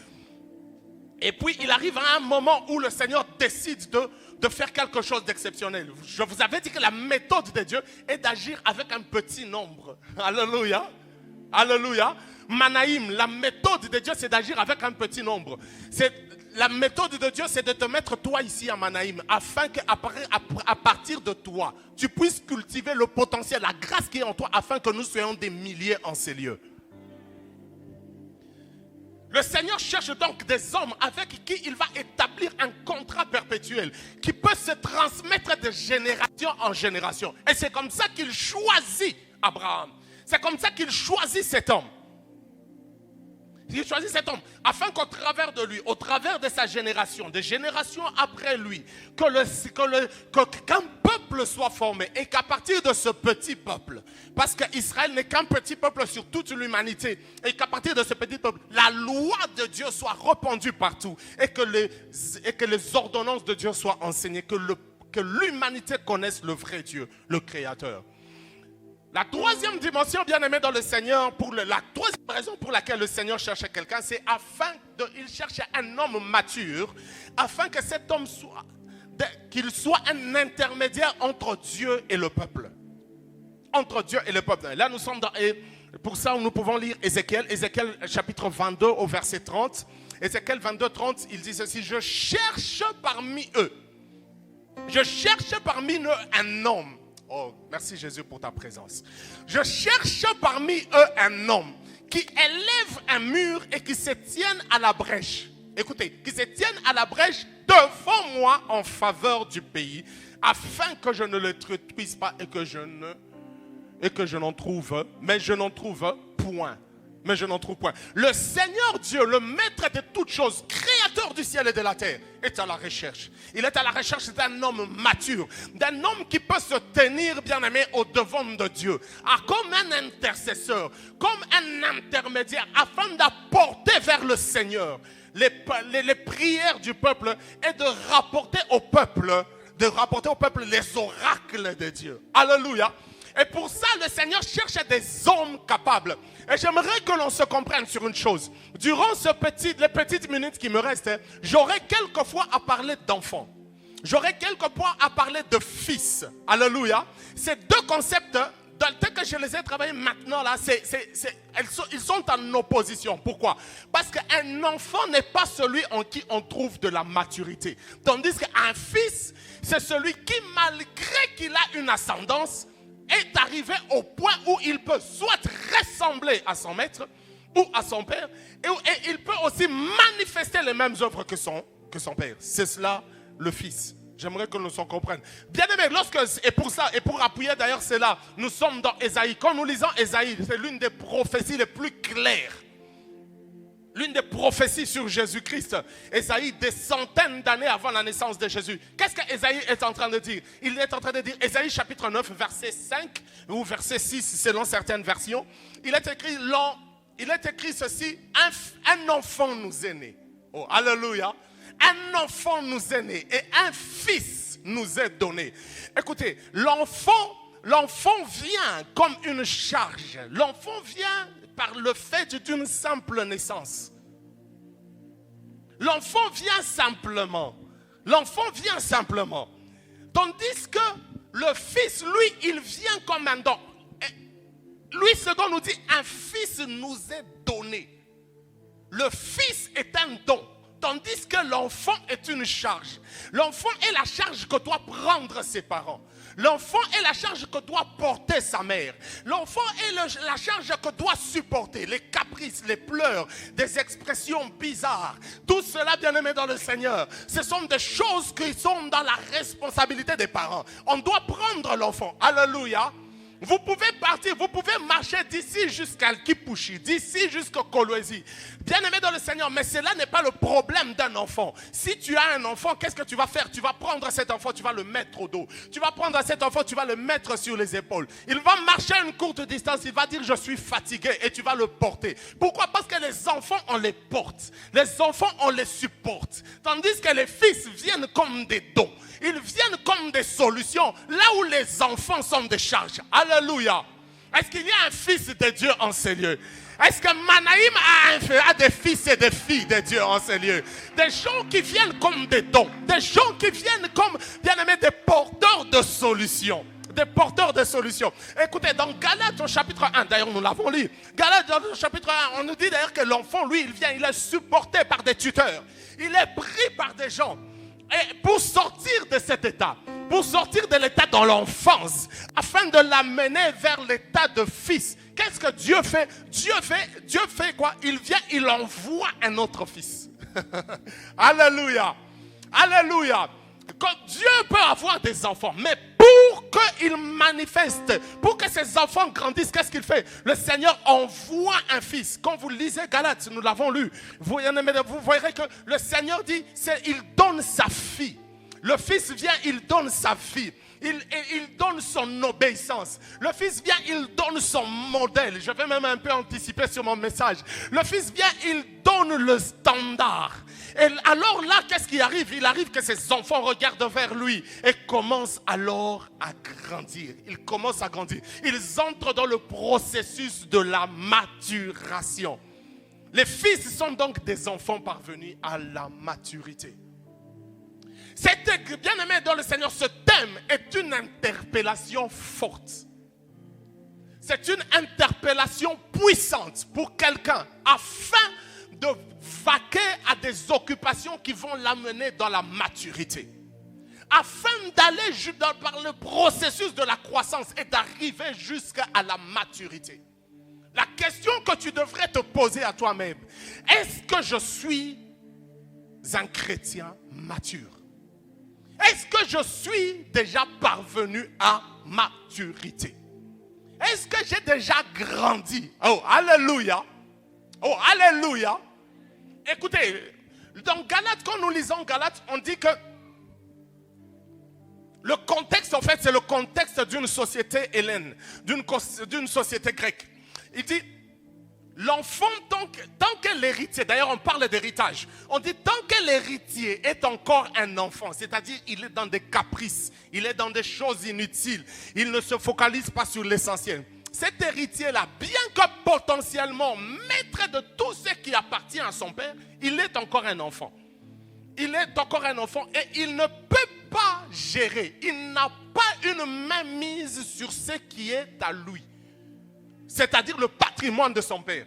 Et puis il arrive à un moment où le Seigneur décide de faire quelque chose d'exceptionnel. Je vous avais dit que la méthode de Dieu est d'agir avec un petit nombre. Alléluia. Alléluia. Manaïm, la méthode de Dieu, c'est d'agir avec un petit nombre. La méthode de Dieu, c'est de te mettre toi ici à Manaïm, afin qu'à partir de toi, tu puisses cultiver le potentiel, la grâce qui est en toi, afin que nous soyons des milliers en ces lieux. Le Seigneur cherche donc des hommes avec qui il va établir un contrat perpétuel qui peut se transmettre de génération en génération. Et c'est comme ça qu'il choisit Abraham. C'est comme ça qu'il choisit cet homme. Il choisit cet homme afin qu'au travers de lui, au travers de sa génération, des générations après lui, qu'un peuple soit formé et qu'à partir de ce petit peuple, parce qu'Israël n'est qu'un petit peuple sur toute l'humanité, et qu'à partir de ce petit peuple, la loi de Dieu soit répandue partout et que les ordonnances de Dieu soient enseignées, que l'humanité connaisse le vrai Dieu, le Créateur. La troisième dimension, bien-aimé dans le Seigneur, la troisième raison pour laquelle le Seigneur cherchait quelqu'un, c'est il cherchait un homme mature, afin que cet homme qu'il soit un intermédiaire entre Dieu et le peuple. Entre Dieu et le peuple. Là, nous sommes pour ça, nous pouvons lire Ézéchiel chapitre 22 au verset 30. Ézéchiel 22, 30, il dit ceci: je cherche parmi eux un homme. Oh, merci Jésus pour ta présence. Je cherche parmi eux un homme qui élève un mur et qui se tienne à la brèche. Écoutez, qui se tienne à la brèche devant moi en faveur du pays, afin que je ne le détruise pas et que je n'en trouve, mais je n'en trouve point. Mais je n'en trouve point. Le Seigneur Dieu, le maître de toutes choses, créateur du ciel et de la terre, est à la recherche. Il est à la recherche d'un homme mature, d'un homme qui peut se tenir, bien-aimé, au devant de Dieu, comme un intercesseur, comme un intermédiaire, afin d'apporter vers le Seigneur les prières du peuple et de rapporter au peuple les oracles de Dieu. Alléluia. Et pour ça, le Seigneur cherche des hommes capables. Et j'aimerais que l'on se comprenne sur une chose. Durant les petites minutes qui me restent, j'aurai quelquefois à parler d'enfants. J'aurai quelquefois à parler de fils. Alléluia. Ces deux concepts, tel que je les ai travaillés maintenant, là, ils sont en opposition. Pourquoi? Parce qu'un enfant n'est pas celui en qui on trouve de la maturité. Tandis qu'un fils, c'est celui qui, malgré qu'il a une ascendance, est arrivé au point où il peut soit ressembler à son maître ou à son père, et il peut aussi manifester les mêmes œuvres que son père. C'est cela le fils. J'aimerais que nous en comprenions. Bien aimé, et pour appuyer d'ailleurs cela, nous sommes dans Ésaïe. Quand nous lisons Ésaïe, c'est l'une des prophéties les plus claires. L'une des prophéties sur Jésus-Christ. Ésaïe, des centaines d'années avant la naissance de Jésus. Qu'est-ce qu'Ésaïe est en train de dire? Il est en train de dire, Ésaïe chapitre 9, verset 5 ou verset 6 selon certaines versions. Il est écrit ceci: un enfant nous est né. Oh, alléluia. Un enfant nous est né et un fils nous est donné. Écoutez, l'enfant vient comme une charge. L'enfant vient par le fait d'une simple naissance. L'enfant vient simplement. Tandis que le fils, lui, il vient comme un don. Et lui, ce dont nous dit, un fils nous est donné. Le fils est un don. Tandis que l'enfant est une charge. L'enfant est la charge que doit prendre ses parents. L'enfant est la charge que doit porter sa mère. L'enfant est la charge que doit supporter les caprices, les pleurs, des expressions bizarres. Tout cela, bien-aimé dans le Seigneur, ce sont des choses qui sont dans la responsabilité des parents. On doit prendre l'enfant. Alléluia. Vous pouvez partir, vous pouvez marcher d'ici jusqu'à Kipushi, d'ici jusqu'à Kolwezi. Bien-aimé dans le Seigneur, mais cela n'est pas le problème d'un enfant. Si tu as un enfant, qu'est-ce que tu vas faire? Tu vas prendre cet enfant, tu vas le mettre au dos. Tu vas prendre cet enfant, tu vas le mettre sur les épaules. Il va marcher à une courte distance, il va dire je suis fatigué et tu vas le porter. Pourquoi? Parce que les enfants, on les porte. Les enfants, on les supporte. Tandis que les fils viennent comme des dons. Ils viennent comme des solutions, là où les enfants sont des charges. Alléluia. Est-ce qu'il y a un fils de Dieu en ces lieux? Est-ce que Manaïm a des fils et des filles de Dieu en ces lieux? Des gens qui viennent comme des dons. Des gens qui viennent comme, bien aimés, des porteurs de solutions. Des porteurs de solutions. Écoutez, dans Galates au chapitre 1, d'ailleurs nous l'avons lu. Galates au chapitre 1, on nous dit d'ailleurs que l'enfant, lui, il vient, il est supporté par des tuteurs. Il est pris par des gens. Et pour sortir de cet état, pour sortir de l'état dans l'enfance, afin de l'amener vers l'état de fils, qu'est-ce que Dieu fait? Dieu fait quoi? Il vient, il envoie un autre fils. Alléluia. Alléluia. Quand Dieu peut avoir des enfants, mais pour qu'ils manifestent, pour que ces enfants grandissent, qu'est-ce qu'il fait? Le Seigneur envoie un fils. Quand vous lisez Galates, nous l'avons lu, vous verrez que le Seigneur dit, il donne sa fille. Le fils vient, il donne sa fille. Il donne son obéissance. Le fils vient, il donne son modèle. Je vais même un peu anticiper sur mon message. Le fils vient, il donne le standard. Et alors là, qu'est-ce qui arrive? Il arrive que ses enfants regardent vers lui et commencent alors à grandir. Ils commencent à grandir. Ils entrent dans le processus de la maturation. Les fils sont donc des enfants parvenus à la maturité. Bien-aimé dans le Seigneur, ce thème est une interpellation forte. C'est une interpellation puissante pour quelqu'un afin de vaquer à des occupations qui vont l'amener dans la maturité. Afin d'aller par le processus de la croissance et d'arriver jusqu'à la maturité. La question que tu devrais te poser à toi-même, est-ce que je suis un chrétien mature? Est-ce que je suis déjà parvenu à maturité? Est-ce que j'ai déjà grandi? Oh, alléluia! Oh, alléluia! Écoutez, dans Galates, quand nous lisons Galates, on dit que le contexte, en fait, c'est le contexte d'une société hellène, d'une société grecque. Il dit, l'enfant, tant que l'héritier, d'ailleurs on parle d'héritage, on dit tant que l'héritier est encore un enfant, c'est-à-dire il est dans des caprices, il est dans des choses inutiles, il ne se focalise pas sur l'essentiel. Cet héritier-là, bien que potentiellement maître de tout ce qui appartient à son père, il est encore un enfant. Il est encore un enfant et il ne peut pas gérer, il n'a pas une main mise sur ce qui est à lui. C'est-à-dire le patrimoine de son père.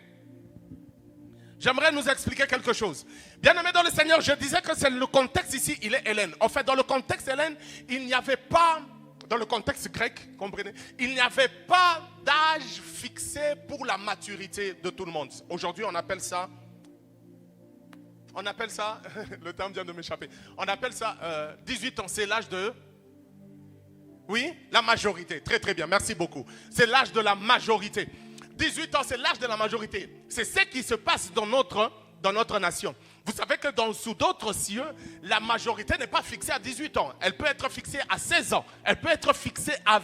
J'aimerais nous expliquer quelque chose. Bien-aimé dans le Seigneur, je disais que c'est le contexte ici, il est hellène. En fait, dans le contexte hellène, il n'y avait pas, dans le contexte grec, comprenez, il n'y avait pas d'âge fixé pour la maturité de tout le monde. Aujourd'hui, on appelle ça, le terme vient de m'échapper, on appelle ça 18 ans, c'est l'âge de... Oui, la majorité. Très très bien, merci beaucoup. C'est l'âge de la majorité. 18 ans, c'est l'âge de la majorité. C'est ce qui se passe dans notre nation. Vous savez que sous d'autres cieux, la majorité n'est pas fixée à 18 ans. Elle peut être fixée à 16 ans. Elle peut être fixée à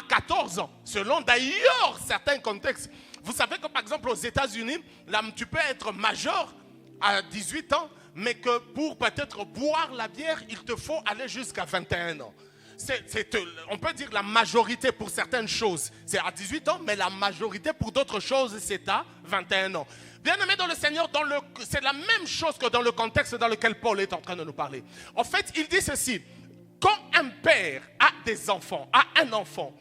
14 ans. Selon d'ailleurs certains contextes. Vous savez que par exemple aux États-Unis, tu peux être majeur à 18 ans, mais que pour peut-être boire la bière, il te faut aller jusqu'à 21 ans. On peut dire la majorité pour certaines choses, c'est à 18 ans, mais la majorité pour d'autres choses, c'est à 21 ans. Bien-aimé dans le Seigneur, c'est la même chose que dans le contexte dans lequel Paul est en train de nous parler. En fait, il dit ceci, quand un père a des enfants, a un enfant,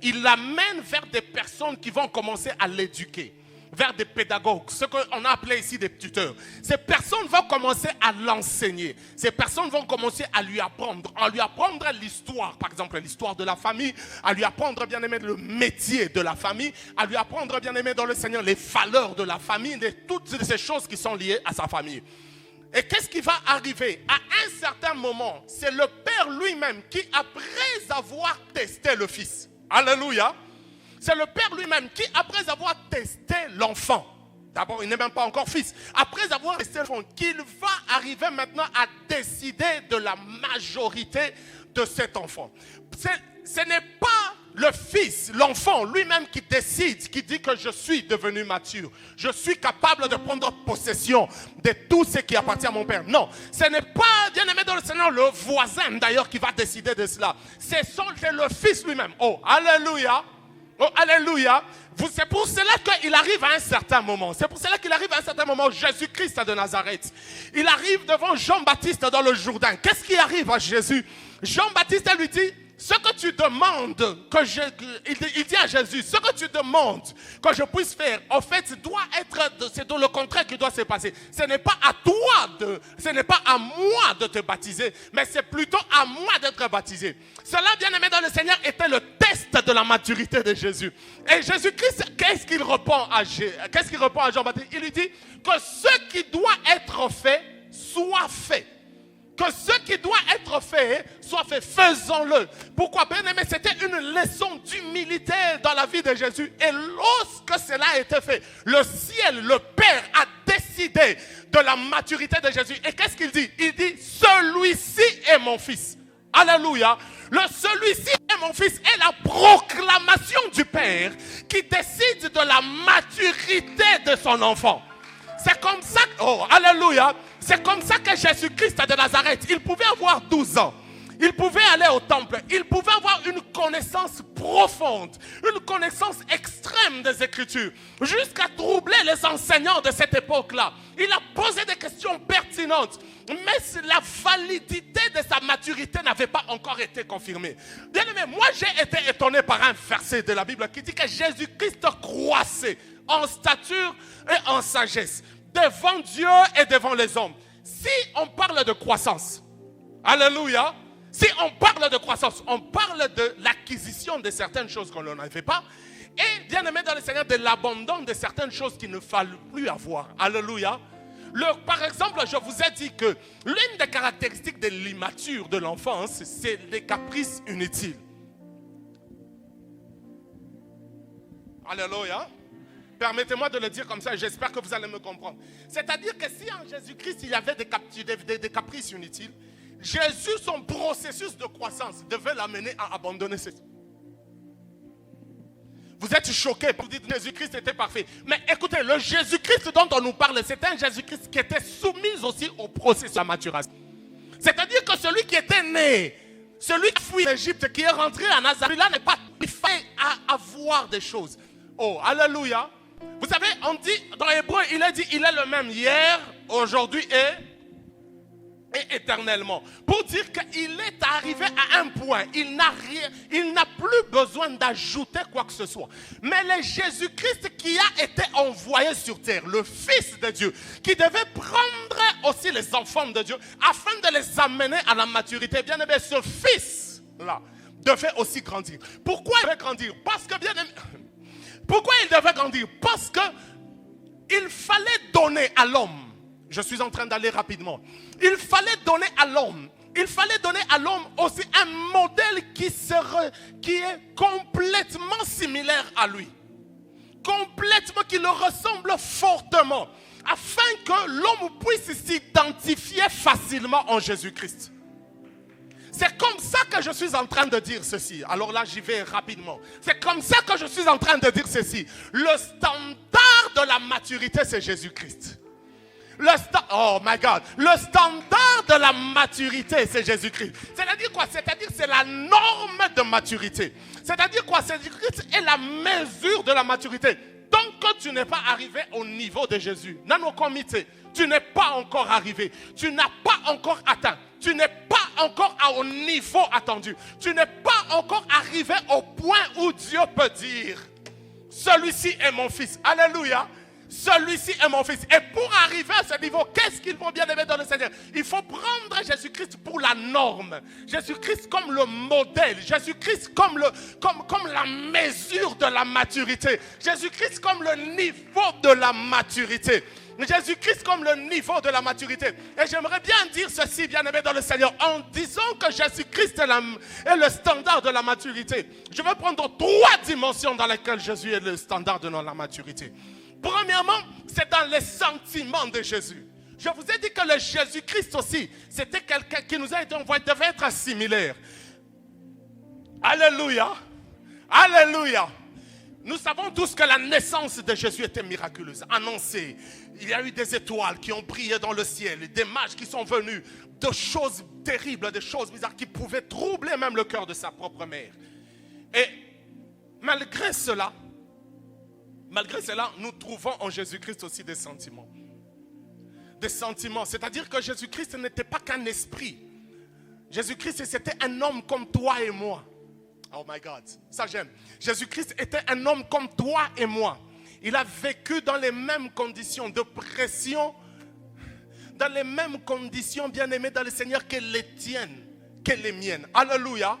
il l'amène vers des personnes qui vont commencer à l'éduquer. Vers des pédagogues, ce qu'on a appelé ici des tuteurs. Ces personnes vont commencer à l'enseigner. Ces personnes vont commencer à lui apprendre l'histoire, par exemple l'histoire de la famille, à lui apprendre, bien aimé, le métier de la famille, à lui apprendre, bien aimé, dans le Seigneur, les valeurs de la famille, toutes ces choses qui sont liées à sa famille. Et qu'est-ce qui va arriver? À un certain moment, c'est le père lui-même qui, après avoir testé le fils, Alléluia. C'est le Père lui-même qui, après avoir testé l'enfant, d'abord il n'est même pas encore fils, après avoir testé l'enfant, qu'il va arriver maintenant à décider de la majorité de cet enfant. Ce n'est pas le fils, l'enfant lui-même qui décide, qui dit que je suis devenu mature. Je suis capable de prendre possession de tout ce qui appartient à mon père. Non, ce n'est pas, bien-aimé dans le Seigneur, le voisin d'ailleurs qui va décider de cela. C'est le fils lui-même. Oh, alléluia. Oh, alléluia. C'est pour cela qu'il arrive à un certain moment. C'est pour cela qu'il arrive à un certain moment, Jésus-Christ de Nazareth. Il arrive devant Jean-Baptiste dans le Jourdain. Qu'est-ce qui arrive à Jésus? Jean-Baptiste lui dit, ce que tu demandes, il dit à Jésus, ce que tu demandes que je puisse faire, en fait, c'est dans le contraire qui doit se passer. Ce n'est pas à toi, ce n'est pas à moi de te baptiser, mais c'est plutôt à moi d'être baptisé. Cela, bien aimé dans le Seigneur, était le test de la maturité de Jésus. Et Jésus-Christ, qu'est-ce qu'il répond à Jean-Baptiste? Il lui dit que ce qui doit être fait, soit fait. Que ce qui doit être fait, soit fait. Faisons-le. Pourquoi, bien aimé, c'était une leçon d'humilité dans la vie de Jésus. Et lorsque cela a été fait, le ciel, le Père a décidé de la maturité de Jésus. Et qu'est-ce qu'il dit? Il dit, celui-ci est mon fils. Alléluia. Celui-ci est mon fils est la proclamation du Père qui décide de la maturité de son enfant. C'est comme ça, oh, alléluia. C'est comme ça que Jésus-Christ de Nazareth, il pouvait avoir 12 ans. Il pouvait aller au temple. Il pouvait avoir une connaissance profonde, une connaissance extrême des Écritures, jusqu'à troubler les enseignants de cette époque-là. Il a posé des questions pertinentes, mais la validité de sa maturité n'avait pas encore été confirmée. Bien aimé, moi j'ai été étonné par un verset de la Bible qui dit que Jésus-Christ croissait en stature et en sagesse, devant Dieu et devant les hommes. Si on parle de croissance, alléluia, si on parle de croissance, on parle de l'acquisition de certaines choses qu'on n'avait pas, et bien aimé dans le Seigneur, de l'abandon de certaines choses qu'il ne fallait plus avoir. Alléluia. Par exemple, je vous ai dit que l'une des caractéristiques de l'immature de l'enfance, c'est les caprices inutiles. Alléluia. Permettez-moi de le dire comme ça, j'espère que vous allez me comprendre. C'est-à-dire que si en Jésus-Christ, il y avait des caprices inutiles, Jésus, son processus de croissance devait l'amener à abandonner ceci. Vous êtes choqués pour dire que Jésus-Christ était parfait. Mais écoutez, le Jésus-Christ dont on nous parle, c'est un Jésus-Christ qui était soumis aussi au processus de la maturation. C'est-à-dire que celui qui était né, celui qui fuit l'Égypte, qui est rentré à Nazareth, là n'est pas fait à avoir des choses. Oh, alléluia. Vous savez, on dit, dans Hébreu, il a dit, il est le même hier, aujourd'hui et éternellement. Pour dire qu'il est arrivé à un point, il n'a plus besoin d'ajouter quoi que ce soit. Mais le Jésus-Christ qui a été envoyé sur terre, le Fils de Dieu, qui devait prendre aussi les enfants de Dieu, afin de les amener à la maturité. Bien aimé, ce Fils-là devait aussi grandir. Pourquoi il devait grandir? Parce que, bien aimé, pourquoi il devait grandir? Parce que il fallait donner à l'homme. Je suis en train d'aller rapidement. Il fallait donner à l'homme aussi un modèle qui est complètement similaire à lui. Complètement, qui le ressemble fortement. Afin que l'homme puisse s'identifier facilement en Jésus-Christ. C'est comme ça que je suis en train de dire ceci. Alors là, j'y vais rapidement. C'est comme ça que je suis en train de dire ceci. Le standard de la maturité, c'est Jésus-Christ. Oh my God. Le standard de la maturité, c'est Jésus-Christ. C'est-à-dire quoi? C'est-à-dire c'est la norme de maturité. C'est-à-dire quoi? Jésus-Christ est la mesure de la maturité. Tant que tu n'es pas arrivé au niveau de Jésus, tu n'es pas encore arrivé. Tu n'as pas encore atteint. Tu n'es pas encore au niveau attendu. Tu n'es pas encore arrivé au point où Dieu peut dire, celui-ci est mon fils. Alléluia. Celui-ci est mon fils. Et pour arriver à ce niveau, qu'est-ce qu'il faut bien aimer dans le Seigneur? Il faut prendre Jésus-Christ pour la norme. Jésus-Christ comme le modèle. Jésus-Christ comme la mesure de la maturité. Jésus-Christ comme le niveau de la maturité. Jésus-Christ comme le niveau de la maturité. Et j'aimerais bien dire ceci, bien-aimé dans le Seigneur, en disant que Jésus-Christ est le standard de la maturité. Je vais prendre 3 dimensions dans lesquelles Jésus est le standard de la maturité. Premièrement, c'est dans les sentiments de Jésus. Je vous ai dit que le Jésus-Christ aussi, c'était quelqu'un qui nous a été envoyé, devait être similaire. Alléluia. Alléluia. Nous savons tous que la naissance de Jésus était miraculeuse, annoncée. Il y a eu des étoiles qui ont brillé dans le ciel, des mages qui sont venus, de choses terribles, des choses bizarres qui pouvaient troubler même le cœur de sa propre mère. Et malgré cela, nous trouvons en Jésus-Christ aussi des sentiments. Des sentiments, c'est-à-dire que Jésus-Christ n'était pas qu'un esprit. Jésus-Christ, c'était un homme comme toi et moi. Oh my God, ça j'aime. Jésus-Christ était un homme comme toi et moi. Il a vécu dans les mêmes conditions de pression, dans les mêmes conditions, bien-aimés dans le Seigneur, que les tiennes, que les miennes. Alléluia.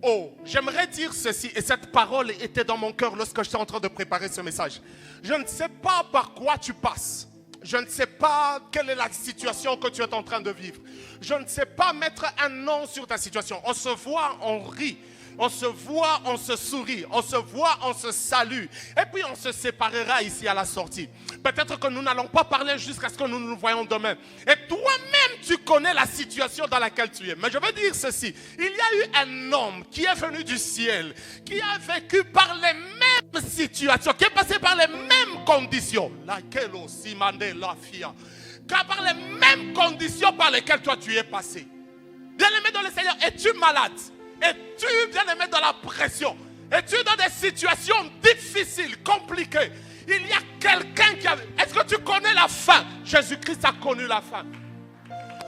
Oh, j'aimerais dire ceci, et cette parole était dans mon cœur lorsque j'étais en train de préparer ce message. Je ne sais pas par quoi tu passes. Je ne sais pas quelle est la situation que tu es en train de vivre. Je ne sais pas mettre un nom sur ta situation. On se voit, on rit. On se voit, on se sourit, on se voit, on se salue. Et puis on se séparera ici à la sortie. Peut-être que nous n'allons pas parler jusqu'à ce que nous nous voyons demain. Et toi-même, tu connais la situation dans laquelle tu es. Mais je veux dire ceci. Il y a eu un homme qui est venu du ciel, qui a vécu par les mêmes situations, qui est passé par les mêmes conditions. Laquelle aussi mandé la fia. Par les mêmes conditions par lesquelles toi tu es passé. Bien-aimé dans le Seigneur, es-tu malade? Es-tu bien-aimé dans la pression? Es-tu dans des situations difficiles, compliquées? Il y a quelqu'un qui a... Est-ce que tu connais la faim? Jésus-Christ a connu la faim.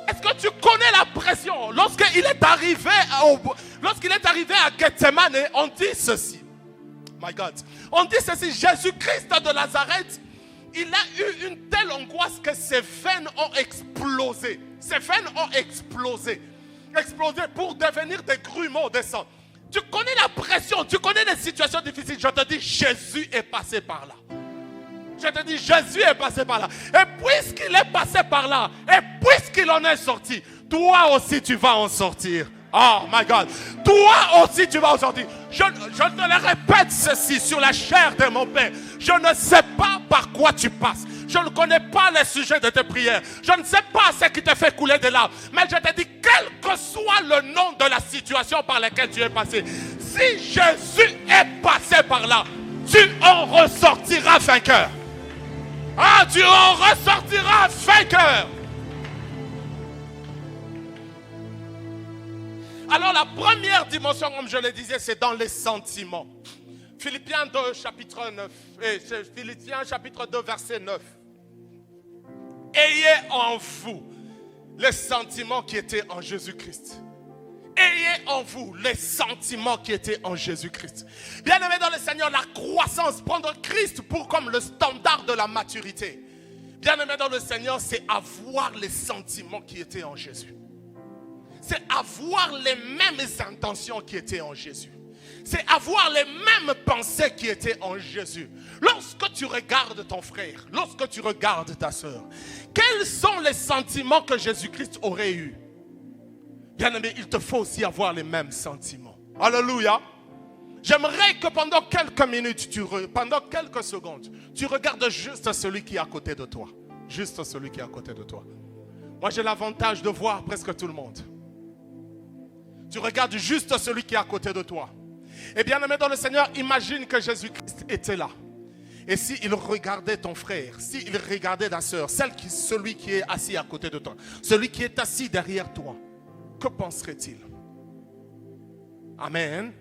Est-ce que tu connais la pression? Lorsqu'il est arrivé à Gethsemane, on dit ceci. My God. On dit ceci, Jésus-Christ de Nazareth, il a eu une telle angoisse que ses veines ont explosé. Ses veines ont explosé pour devenir des grumeaux de sang. Tu connais la pression, tu connais les situations difficiles. Je te dis, Jésus est passé par là. Je te dis, Jésus est passé par là. Et puisqu'il est passé par là, et puisqu'il en est sorti, toi aussi tu vas en sortir. Oh my God. Toi aussi tu vas en sortir. Je te le répète ceci sur la chair de mon Père. Je ne sais pas par quoi tu passes. Je ne connais pas les sujets de tes prières. Je ne sais pas ce qui te fait couler de larmes. Mais je te dis, quel que soit le nom de la situation par laquelle tu es passé, si Jésus est passé par là, tu en ressortiras vainqueur. Ah, tu en ressortiras vainqueur. Alors la première dimension, comme je le disais, c'est dans les sentiments. Philippiens 2, chapitre 9. Philippiens chapitre 2, verset 9. Ayez en vous les sentiments qui étaient en Jésus-Christ. Ayez en vous les sentiments qui étaient en Jésus-Christ. Bien-aimé dans le Seigneur, la croissance, prendre Christ pour comme le standard de la maturité. Bien-aimé dans le Seigneur, c'est avoir les sentiments qui étaient en Jésus. C'est avoir les mêmes intentions qui étaient en Jésus. C'est avoir les mêmes pensées qui étaient en Jésus. Lorsque tu regardes ton frère, lorsque tu regardes ta soeur, quels sont les sentiments que Jésus-Christ aurait eus? Bien-aimé, il te faut aussi avoir les mêmes sentiments. Alléluia. J'aimerais que pendant quelques minutes, pendant quelques secondes, tu regardes juste celui qui est à côté de toi. Juste celui qui est à côté de toi. Moi, j'ai l'avantage de voir presque tout le monde. Tu regardes juste celui qui est à côté de toi. Et bien aimé dans le Seigneur, imagine que Jésus-Christ était là. Et s'il regardait ton frère, s'il regardait ta soeur, celui qui est assis à côté de toi, celui qui est assis derrière toi, que penserait-il? Amen.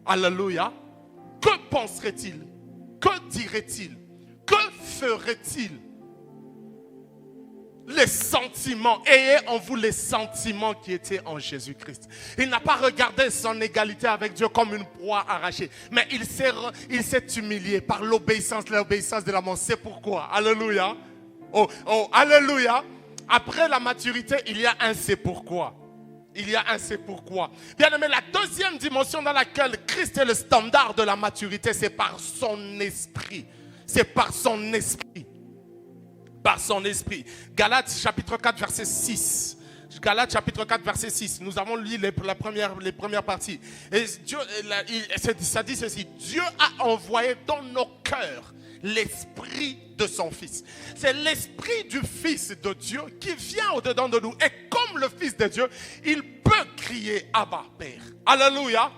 Alléluia. Que penserait-il? Que dirait-il? Que ferait-il? Les sentiments, ayez en vous les sentiments qui étaient en Jésus-Christ. Il n'a pas regardé son égalité avec Dieu comme une proie arrachée, mais il s'est humilié par l'obéissance de l'amour. C'est pourquoi, alléluia, oh, alléluia, après la maturité, il y a un c'est pourquoi. Il y a un c'est pourquoi. Bien aimé, la deuxième dimension dans laquelle Christ est le standard de la maturité, c'est par son esprit. C'est par son esprit. par son esprit. Galates chapitre 4 verset 6. Galates chapitre 4 verset 6. Nous avons lu les premières parties. Et Dieu, ça dit ceci. Dieu a envoyé dans nos cœurs l'esprit de son Fils. C'est l'esprit du Fils de Dieu qui vient au-dedans de nous. Et comme le Fils de Dieu, il peut crier Abba, Père. Alléluia.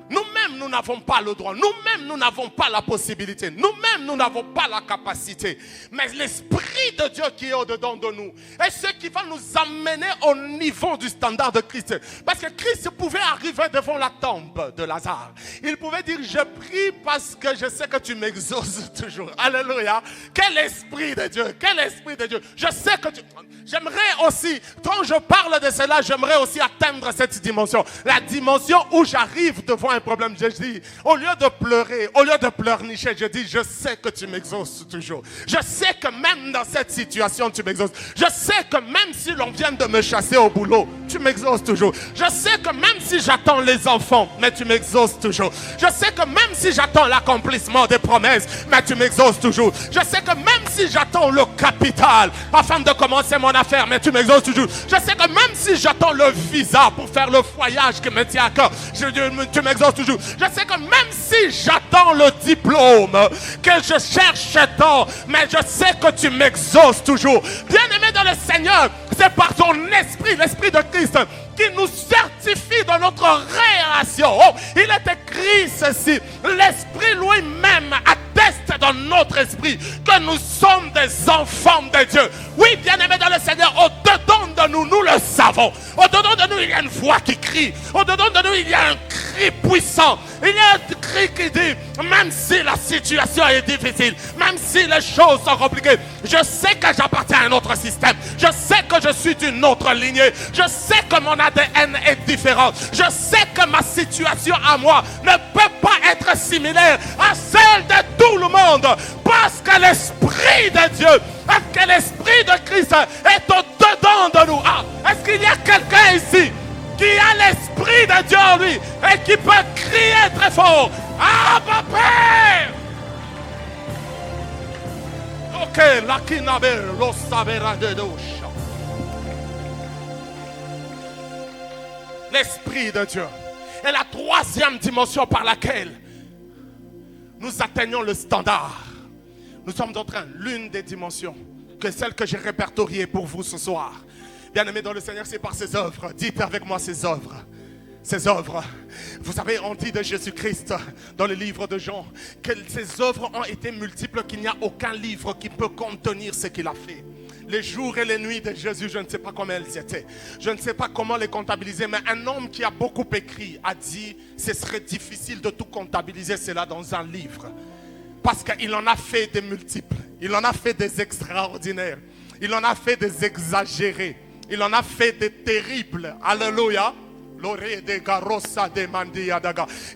Nous-mêmes, nous n'avons pas le droit. Nous-mêmes, nous n'avons pas la possibilité. Nous-mêmes, nous n'avons pas la capacité. Mais l'Esprit de Dieu qui est au-dedans de nous est ce qui va nous amener au niveau du standard de Christ. Parce que Christ pouvait arriver devant la tombe de Lazare. Il pouvait dire, je prie parce que je sais que tu m'exauces toujours. Alléluia. Quel Esprit de Dieu. Quel Esprit de Dieu. Je sais que tu... J'aimerais aussi, quand je parle de cela, j'aimerais aussi atteindre cette dimension. La dimension où j'arrive devant un problème, je dis, au lieu de pleurer, au lieu de pleurnicher, je dis, je sais que tu m'exauces toujours. Je sais que même dans cette situation, tu m'exauces. Je sais que même si l'on vient de me chasser au boulot, tu m'exauces toujours. Je sais que même si j'attends les enfants, mais tu m'exauces toujours. Je sais que même si j'attends l'accomplissement des promesses, mais tu m'exauces toujours. Je sais que même si j'attends le capital afin de commencer mon affaire, mais tu m'exauces toujours. Je sais que même si j'attends le visa pour faire le voyage qui me tient à cœur, tu m'exauces toujours. Je sais que même si j'attends le diplôme que je cherche tant, mais je sais que tu m'exauces toujours. Bien-aimé dans le Seigneur, c'est par ton esprit, l'esprit de Christ, qui nous certifie dans notre relation. Oh, il est écrit ceci, l'esprit lui-même atteste dans notre esprit que nous sommes des enfants de Dieu. Oui, bien-aimés dans le Seigneur, au-dedans de nous, nous le savons. Au-dedans de nous, il y a une voix qui crie. Au-dedans de nous, il y a un cri puissant. Il y a un cri qui dit, même si la situation est difficile, même si les choses sont compliquées, je sais que j'appartiens à un autre système. Je sais que je suis d'une autre lignée. Je sais que mon ADN est différent. Je sais que ma situation à moi ne peut pas être similaire à celle de tout le monde. Parce que l'Esprit de Dieu, que l'Esprit de Christ est au-dedans de nous. Ah, est-ce qu'il y a quelqu'un ici qui a l'Esprit de Dieu en lui et qui peut crier très fort, Abba Père? Ok, la kinaber, lo sabera de douche. L'Esprit de Dieu est la troisième dimension par laquelle nous atteignons le standard. Nous sommes en train, l'une des dimensions, que celle que j'ai répertoriée pour vous ce soir. Bien-aimés dans le Seigneur, c'est par ses œuvres. Dites avec moi ses œuvres. Ses œuvres. Vous savez, on dit de Jésus-Christ dans le livre de Jean que ses œuvres ont été multiples, qu'il n'y a aucun livre qui peut contenir ce qu'il a fait. Les jours et les nuits de Jésus, je ne sais pas comment elles étaient. Je ne sais pas comment les comptabiliser, mais un homme qui a beaucoup écrit a dit ce serait difficile de tout comptabiliser cela dans un livre. Parce qu'il en a fait des multiples. Il en a fait des extraordinaires. Il en a fait des exagérés. Il en a fait des terribles. Alléluia.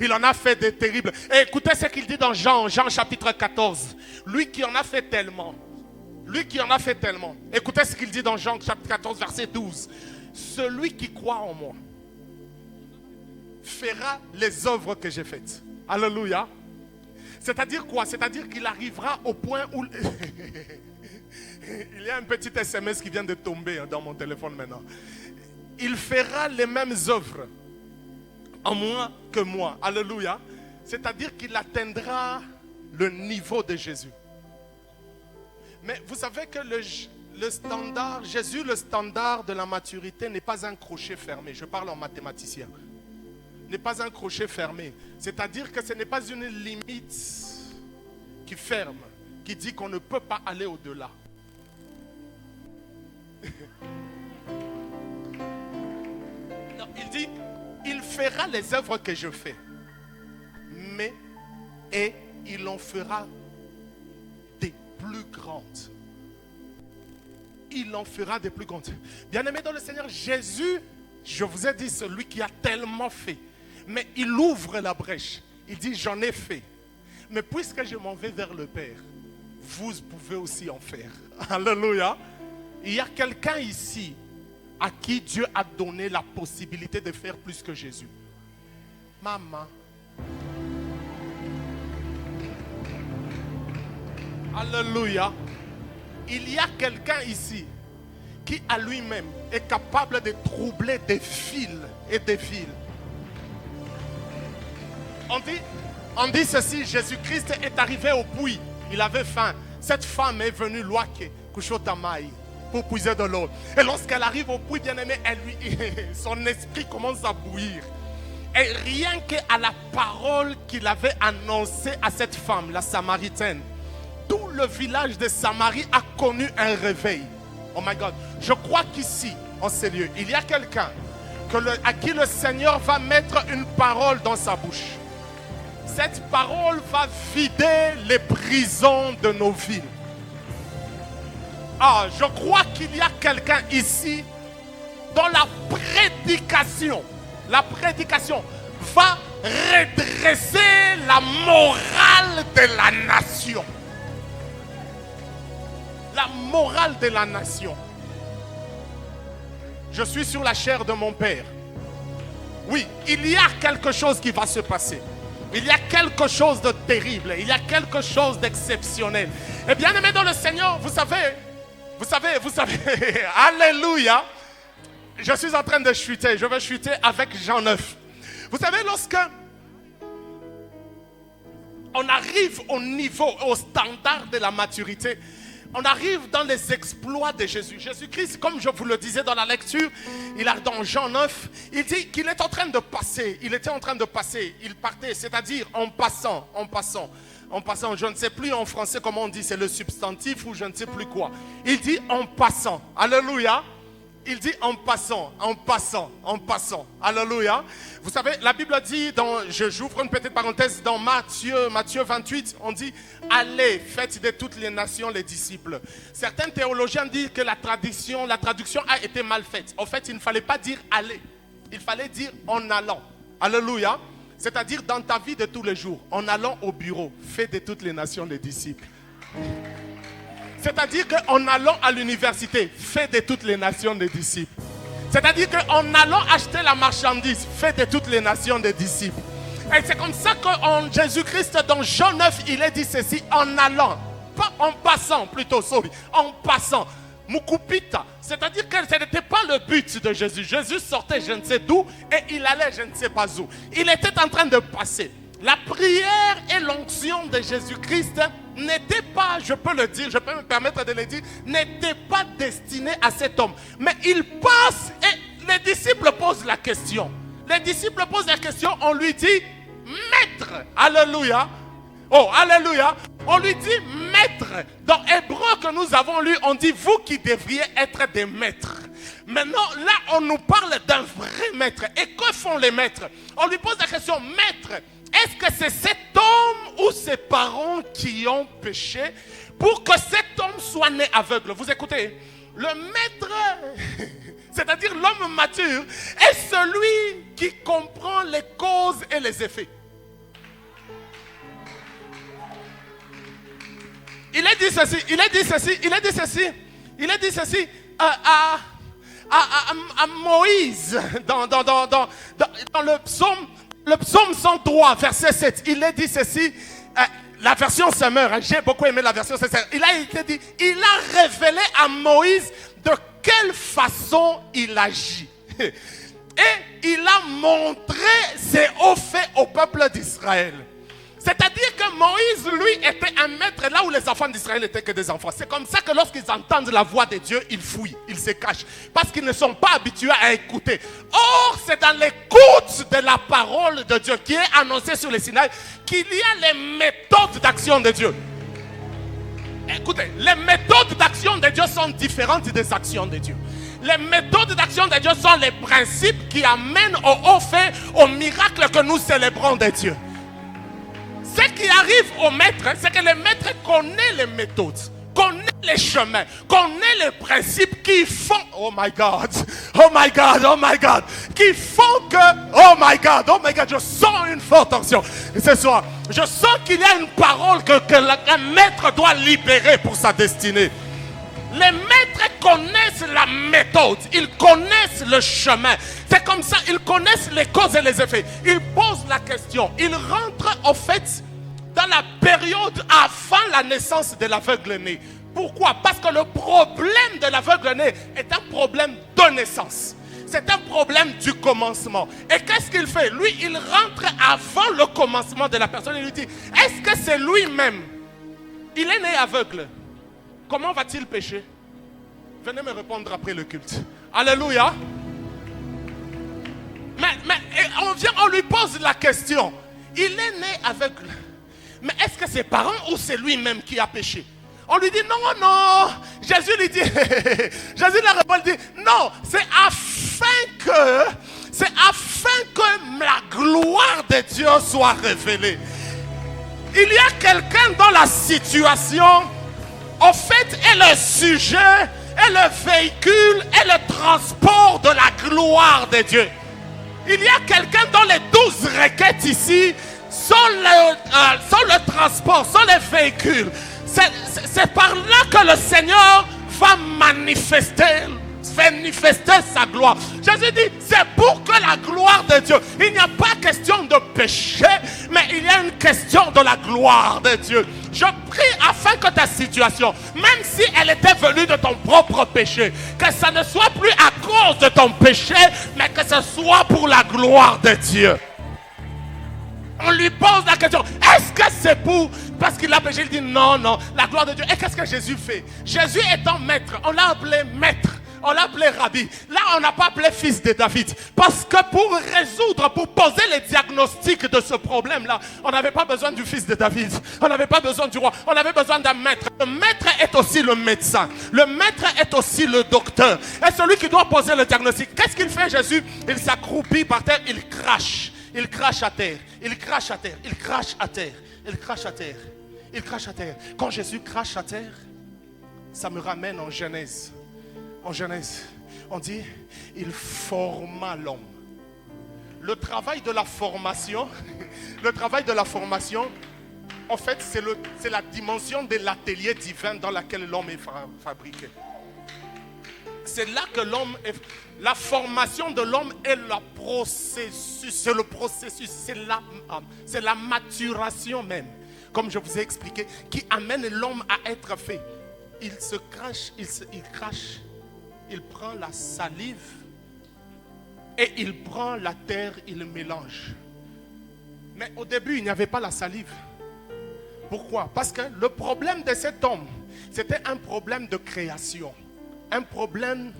Il en a fait des terribles. Et écoutez ce qu'il dit dans Jean chapitre 14. Lui qui en a fait tellement. Lui qui en a fait tellement. Écoutez ce qu'il dit dans Jean chapitre 14 verset 12. Celui qui croit en moi fera les œuvres que j'ai faites. Alléluia. C'est-à-dire quoi? C'est-à-dire qu'il arrivera au point où... Il y a un petit SMS qui vient de tomber dans mon téléphone maintenant. Il fera les mêmes œuvres en moi que moi. Alléluia. C'est-à-dire qu'il atteindra le niveau de Jésus. Mais vous savez que le standard, Jésus, le standard de la maturité n'est pas un crochet fermé. Je parle en mathématicien. N'est pas un crochet fermé. C'est-à-dire que ce n'est pas une limite qui ferme, qui dit qu'on ne peut pas aller au-delà. Non, il dit, il fera les œuvres que je fais, mais et il en fera des plus grandes. Il en fera des plus grandes. Bien-aimé dans le Seigneur, Jésus, je vous ai dit, celui qui a tellement fait, mais il ouvre la brèche. Il dit, j'en ai fait. Mais puisque je m'en vais vers le Père, vous pouvez aussi en faire. Alléluia. Il y a quelqu'un ici à qui Dieu a donné la possibilité de faire plus que Jésus. Maman. Alléluia. il y a quelqu'un ici qui à lui-même est capable de troubler des fils et des villes. On dit ceci, Jésus-Christ est arrivé au puits, il avait faim. Cette femme est venue loaquer, Kushotamai, pour puiser de l'eau. Et lorsqu'elle arrive au puits, bien-aimé, son esprit commence à bouillir. Et rien qu'à la parole qu'il avait annoncée à cette femme, la Samaritaine, tout le village de Samarie a connu un réveil. Oh my God, je crois qu'ici, en ces lieux, il y a quelqu'un à qui le Seigneur va mettre une parole dans sa bouche. Cette parole va vider les prisons de nos villes. Ah, je crois qu'il y a quelqu'un ici dont la prédication va redresser la morale de la nation. La morale de la nation. Je suis sur la chair de mon père. Oui, il y a quelque chose qui va se passer. Il y a quelque chose de terrible. Il y a quelque chose d'exceptionnel. Et bien aimé dans le Seigneur, vous savez, alléluia. Je suis en train de chuter. Je vais chuter avec Jean 9. Vous savez, lorsque on arrive au niveau, au standard de la maturité, on arrive dans les exploits de Jésus. Jésus-Christ, comme je vous le disais dans la lecture, il a dans Jean 9, il dit qu'il est en train de passer. Il était en train de passer. Il partait, c'est-à-dire en passant. Je ne sais plus en français comment on dit, c'est le substantif ou je ne sais plus quoi. Il dit en passant. Alléluia. Il dit en passant. Alléluia. Vous savez, la Bible dit, j'ouvre une petite parenthèse, dans Matthieu 28, on dit, allez, faites de toutes les nations les disciples. Certains théologiens disent que la traduction a été mal faite. En fait, il ne fallait pas dire aller. Il fallait dire en allant. Alléluia. C'est-à-dire dans ta vie de tous les jours, en allant au bureau, fais de toutes les nations les disciples. C'est-à-dire qu'en allant à l'université, fais de toutes les nations des disciples. C'est-à-dire qu'en allant acheter la marchandise, fais de toutes les nations des disciples. Et c'est comme ça qu'en Jésus-Christ, dans Jean 9, il est dit ceci, en allant, pas en passant plutôt, en passant. Mukupita, c'est-à-dire que ce n'était pas le but de Jésus. Jésus sortait je ne sais d'où et il allait je ne sais pas où. Il était en train de passer. La prière et l'onction de Jésus-Christ n'étaient pas, je peux le dire, je peux me permettre de le dire, n'étaient pas destinées à cet homme. Mais il passe et les disciples posent la question. Les disciples posent la question, on lui dit, maître, alléluia. Oh, alléluia. On lui dit maître. Dans Hébreu que nous avons lu, on dit vous qui devriez être des maîtres. Maintenant, là, on nous parle d'un vrai maître. Et que font les maîtres? On lui pose la question, maître, est-ce que c'est cet homme ou ses parents qui ont péché pour que cet homme soit né aveugle? Vous écoutez, le maître, c'est-à-dire l'homme mature, est celui qui comprend les causes et les effets. Il a dit ceci à Moïse dans le psaume 103, verset 7. Il a dit ceci, la version Semeur, j'ai beaucoup aimé la version Semeur. Il a révélé à Moïse de quelle façon il agit. Et il a montré ses hauts faits au peuple d'Israël. C'est-à-dire que Moïse, lui, était un maître là où les enfants d'Israël n'étaient que des enfants. C'est comme ça que lorsqu'ils entendent la voix de Dieu, ils fuient, ils se cachent. Parce qu'ils ne sont pas habitués à écouter. Or, c'est dans l'écoute de la parole de Dieu qui est annoncée sur le Sinaï qu'il y a les méthodes d'action de Dieu. Écoutez, les méthodes d'action de Dieu sont différentes des actions de Dieu. Les méthodes d'action de Dieu sont les principes qui amènent au haut fait, au miracle que nous célébrons de Dieu. Ce qui arrive au maître, c'est que le maître connaît les méthodes, connaît les chemins, connaît les principes qui font, oh my God, qui font que, oh my God, je sens une forte tension ce soir. Je sens qu'il y a une parole qu'un maître doit libérer pour sa destinée. Les maîtres connaissent la méthode, ils connaissent le chemin. C'est comme ça, ils connaissent les causes et les effets. Ils posent la question, ils rentrent en fait dans la période avant la naissance de l'aveugle né Pourquoi? Parce que le problème de l'aveugle-né est un problème de naissance. C'est un problème du commencement. Et qu'est-ce qu'il fait? Lui, il rentre avant le commencement de la personne. Il lui dit, est-ce que c'est lui-même? Il est né aveugle. Comment va-t-il pécher? Venez me répondre après le culte. Alléluia. Mais on lui pose la question. Il est né aveugle. Mais est-ce que c'est ses parents ou c'est lui-même qui a péché? On lui dit non. Jésus lui dit, Jésus la répond, dit non, c'est afin que la gloire de Dieu soit révélée. Il y a quelqu'un dans la situation, en fait, est le sujet, est le véhicule, est le transport de la gloire de Dieu. Il y a quelqu'un dans les 12 requêtes ici, sont le transport, sont les véhicules. C'est par là que le Seigneur va manifester sa gloire. Jésus dit, c'est pour que la gloire de Dieu, il n'y a pas question de péché, mais il y a une question de la gloire de Dieu. Je prie afin que ta situation, même si elle était venue de ton propre péché, que ça ne soit plus à cause de ton péché, mais que ce soit pour la gloire de Dieu. On lui pose la question, est-ce que c'est pour... Parce qu'il a péché, il dit non, la gloire de Dieu. Et qu'est-ce que Jésus fait? Jésus étant maître, on l'a appelé maître, on l'a appelé rabbi. Là, on n'a pas appelé fils de David. Parce que pour résoudre, pour poser les diagnostics de ce problème-là, on n'avait pas besoin du fils de David. On n'avait pas besoin du roi. On avait besoin d'un maître. Le maître est aussi le médecin. Le maître est aussi le docteur. Et celui qui doit poser le diagnostic. Qu'est-ce qu'il fait, Jésus? Il s'accroupit par terre, il crache. Il crache à terre, il crache à terre, il crache à terre, il crache à terre, il crache à terre. Quand Jésus crache à terre, ça me ramène en Genèse. En Genèse, on dit, il forma l'homme. Le travail de la formation, en fait, c'est la dimension de l'atelier divin dans laquelle l'homme est fabriqué. C'est là que l'homme est... La formation de l'homme est le processus, c'est la maturation même, comme je vous ai expliqué, qui amène l'homme à être fait. Il se crache, il crache, il prend la salive et il prend la terre, il mélange. Mais au début, il n'y avait pas la salive. Pourquoi? Parce que le problème de cet homme, c'était un problème de création, un problème...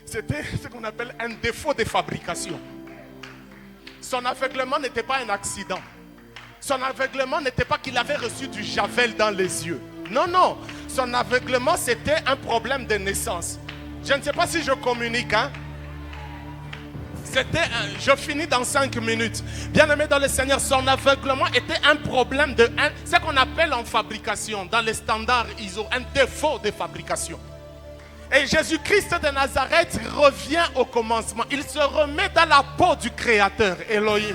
C'était ce qu'on appelle un défaut de fabrication. Son aveuglement n'était pas un accident. Son aveuglement n'était pas qu'il avait reçu du javel dans les yeux. Non. Son aveuglement, c'était un problème de naissance. Je ne sais pas si je communique. Je finis dans 5 minutes. Bien-aimé dans le Seigneur, son aveuglement était un problème ce qu'on appelle en fabrication, dans les standards ISO, un défaut de fabrication. Et Jésus-Christ de Nazareth revient au commencement. Il se remet dans la peau du Créateur, Elohim.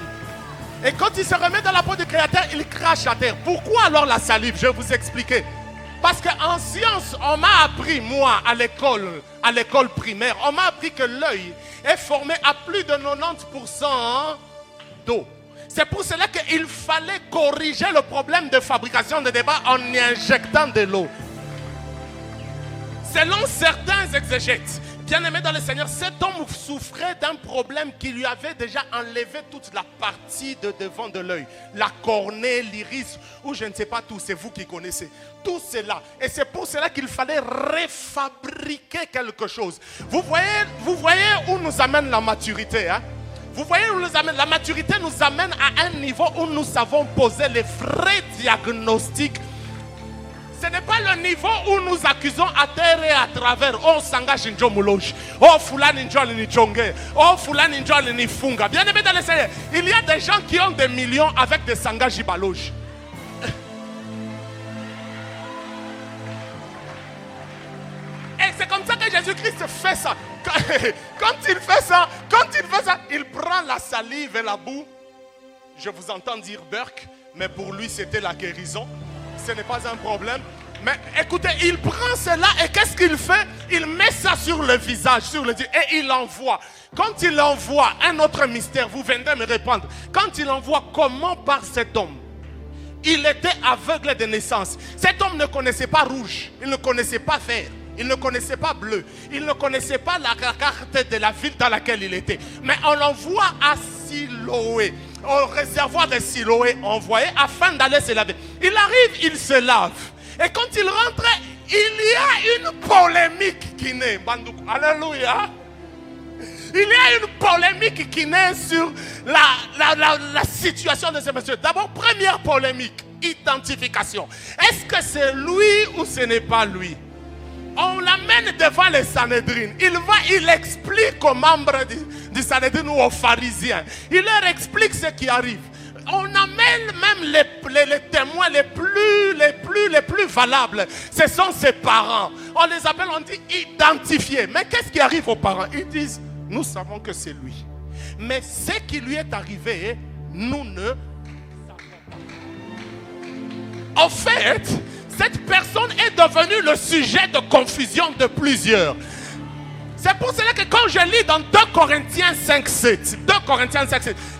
Et quand il se remet dans la peau du Créateur, il crache à terre. Pourquoi alors la salive? Je vais vous expliquer. Parce qu'en science, on m'a appris, moi, à l'école primaire, on m'a appris que l'œil est formé à plus de 90% d'eau. C'est pour cela qu'il fallait corriger le problème de fabrication de débat en y injectant de l'eau. Selon certains exégètes, bien-aimés dans le Seigneur, cet homme souffrait d'un problème qui lui avait déjà enlevé toute la partie de devant de l'œil. La cornée, l'iris, ou je ne sais pas tout, c'est vous qui connaissez. Tout cela. Et c'est pour cela qu'il fallait réfabriquer quelque chose. Vous voyez où nous amène la maturité, Vous voyez où nous amène? La maturité nous amène à un niveau où nous savons poser les vrais diagnostics. Ce n'est pas le niveau où nous accusons à terre et à travers. Oh, Sangha Shinjo Mouloge. Oh, Fulani Njol ni Chonge. Oh, Fulani Njol ni Funga. Bien aimé dans le Seigneur, il y a des gens qui ont des millions avec des Sangha Jibaloge. Et c'est comme ça que Jésus-Christ fait ça. Quand il fait ça, il prend la salive et la boue. Je vous entends dire Burke, mais pour lui c'était la guérison. Ce n'est pas un problème. Mais écoutez, il prend cela et qu'est-ce qu'il fait? Il met ça sur le visage, sur le dieu, et il envoie. Quand il envoie, un autre mystère, vous viendrez me répondre. Quand il envoie, comment par cet homme? Il était aveugle de naissance. Cet homme ne connaissait pas rouge, il ne connaissait pas vert, il ne connaissait pas bleu, il ne connaissait pas la carte de la ville dans laquelle il était. Mais on l'envoie à Siloé, au réservoir de Siloé, envoyé afin d'aller se laver. Il arrive, il se lave. Et quand il rentre, il y a une polémique qui naît. Alléluia. Il y a une polémique qui naît sur la situation de ce monsieur. D'abord, première polémique, identification. Est-ce que c'est lui ou ce n'est pas lui? On l'amène devant les Sanhédrines. Il explique aux membres du Sanhédrin ou aux pharisiens. Il leur explique ce qui arrive. On amène même les témoins les plus valables. Ce sont ses parents. On les appelle, on dit identifiés. Mais qu'est-ce qui arrive aux parents? Ils disent, nous savons que c'est lui. Mais ce qui lui est arrivé, nous ne savons pas. En fait, cette personne est devenue le sujet de confusion de plusieurs. C'est pour cela que quand je lis dans 2 Corinthiens 5:7,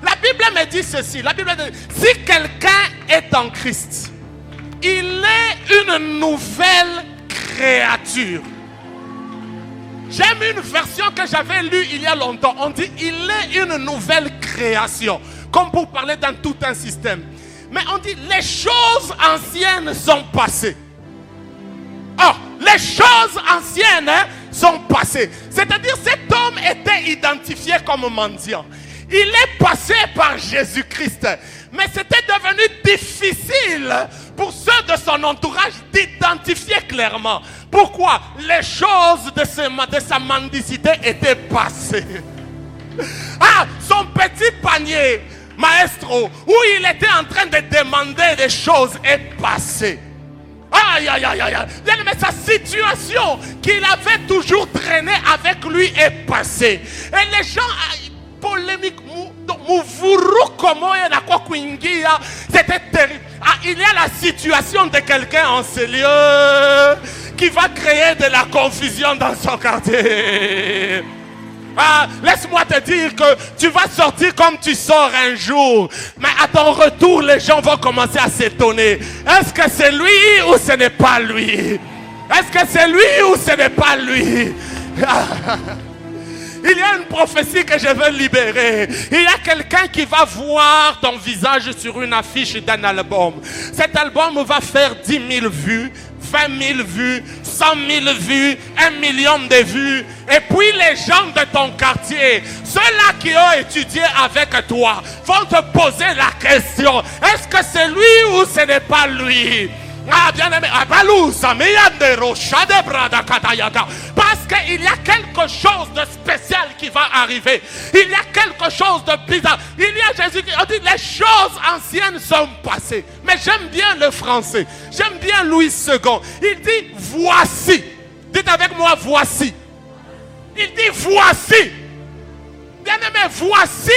la Bible me dit ceci. La Bible dit, si quelqu'un est en Christ, il est une nouvelle créature. J'aime une version que j'avais lue il y a longtemps. On dit, il est une nouvelle création. Comme pour parler dans tout un système. Mais on dit, les choses anciennes sont passées. Oh, les choses anciennes sont passées. C'est-à-dire, cet homme était identifié comme mendiant. Il est passé par Jésus-Christ. Mais c'était devenu difficile pour ceux de son entourage d'identifier clairement. Pourquoi? Les choses de sa mendicité étaient passées. Ah, son petit panier, maestro, où il était en train de demander des choses est passé. Aïe, aïe, aïe, aïe. Mais sa situation qu'il avait toujours traînée avec lui est passée. Et les gens, polémique, c'était terrible. Ah, il y a la situation de quelqu'un en ce lieu qui va créer de la confusion dans son quartier. Ah, laisse-moi te dire que tu vas sortir comme tu sors un jour. Mais à ton retour, les gens vont commencer à s'étonner. Est-ce que c'est lui ou ce n'est pas lui? Est-ce que c'est lui ou ce n'est pas lui? Il y a une prophétie que je veux libérer. Il y a quelqu'un qui va voir ton visage sur une affiche d'un album. Cet album va faire 10 000 vues, 20 000 vues, 100 000 vues, 1 million de vues. Et puis les gens de ton quartier, ceux-là qui ont étudié avec toi, vont te poser la question. Est-ce que c'est lui ou ce n'est pas lui? Ah, bien aimé, parce qu'il y a quelque chose de spécial qui va arriver. Il y a quelque chose de bizarre. Il y a Jésus qui dit les choses anciennes sont passées. Mais j'aime bien le français. J'aime bien Louis II. Il dit voici. Dites avec moi voici. Il dit voici. Bien aimé, voici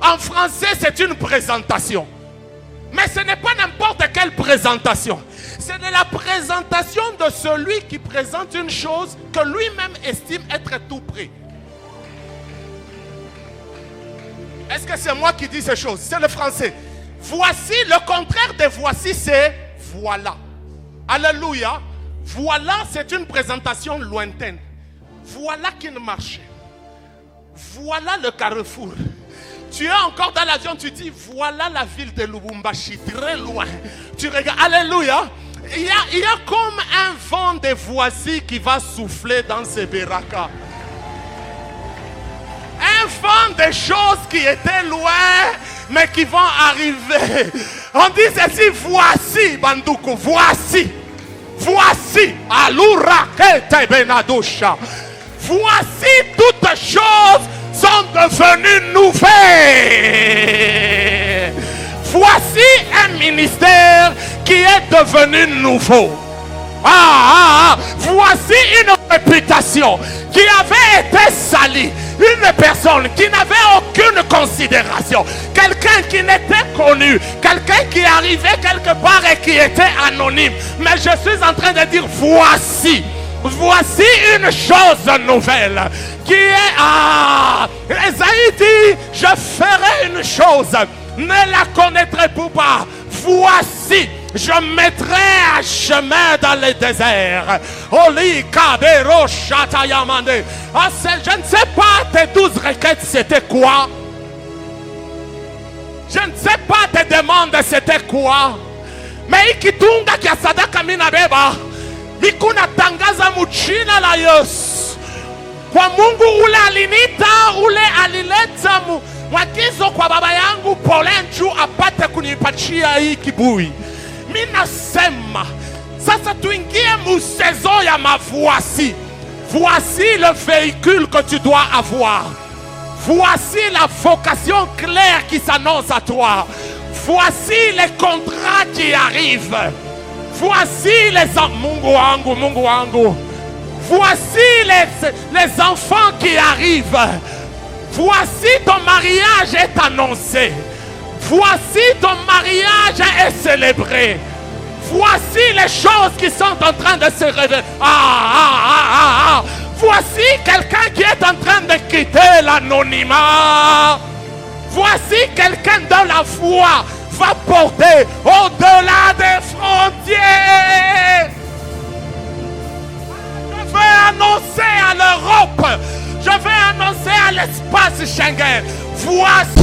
en français c'est une présentation. Mais ce n'est pas n'importe quelle présentation. C'est de la présentation de celui qui présente une chose que lui-même estime être tout près. Est-ce que c'est moi qui dis ces choses? C'est le français. Voici, le contraire de voici, c'est voilà. Alléluia. Voilà, c'est une présentation lointaine. Voilà qui ne marche. Voilà le carrefour. Tu es encore dans l'avion, tu dis, voilà la ville de Lubumbashi, très loin. Tu regardes, alléluia. Il y a comme un vent de voici qui va souffler dans ces berakas. Un vent de choses qui étaient loin, mais qui vont arriver. On dit ceci, voici, Bandouko, voici. Voici, Alura Kete Benadosha. Voici toutes choses sont devenues nouvelles. Voici un ministère qui est devenu nouveau. Voici une réputation qui avait été salie. Une personne qui n'avait aucune considération. Quelqu'un qui n'était connu. Quelqu'un qui arrivait quelque part et qui était anonyme. Mais je suis en train de dire voici. Voici une chose nouvelle qui est Esaïe dit, je ferai une chose, ne la connaîtrez pas. voici, je mettrai un chemin dans le désert. Oli kabero shatayamande. Ah, je ne sais pas tes 12 requêtes c'était quoi. Je ne sais pas tes demandes c'était quoi. Mais ikitunga kia sadaka mina beba. Mikuna tangaza muchina la Yesu. Kwa Mungu ule alinita, ule alileta mwagizo kwa baba yangu Polenju apate kunipatia hii kibui. Mina sema sasa tuingie musezo ya voici. Voici le véhicule que tu dois avoir. Voici la vocation claire qui s'annonce à toi. Voici les contrats qui arrivent. Voici les Mungu wangu, Mungu wangu. Voici les enfants qui arrivent. Voici ton mariage est annoncé. Voici ton mariage est célébré. Voici les choses qui sont en train de se révéler. Voici quelqu'un qui est en train de quitter l'anonymat. Voici quelqu'un dont la foi va porter au-delà des frontières. Je vais annoncer à l'Europe. Je vais annoncer à l'espace Schengen. Voici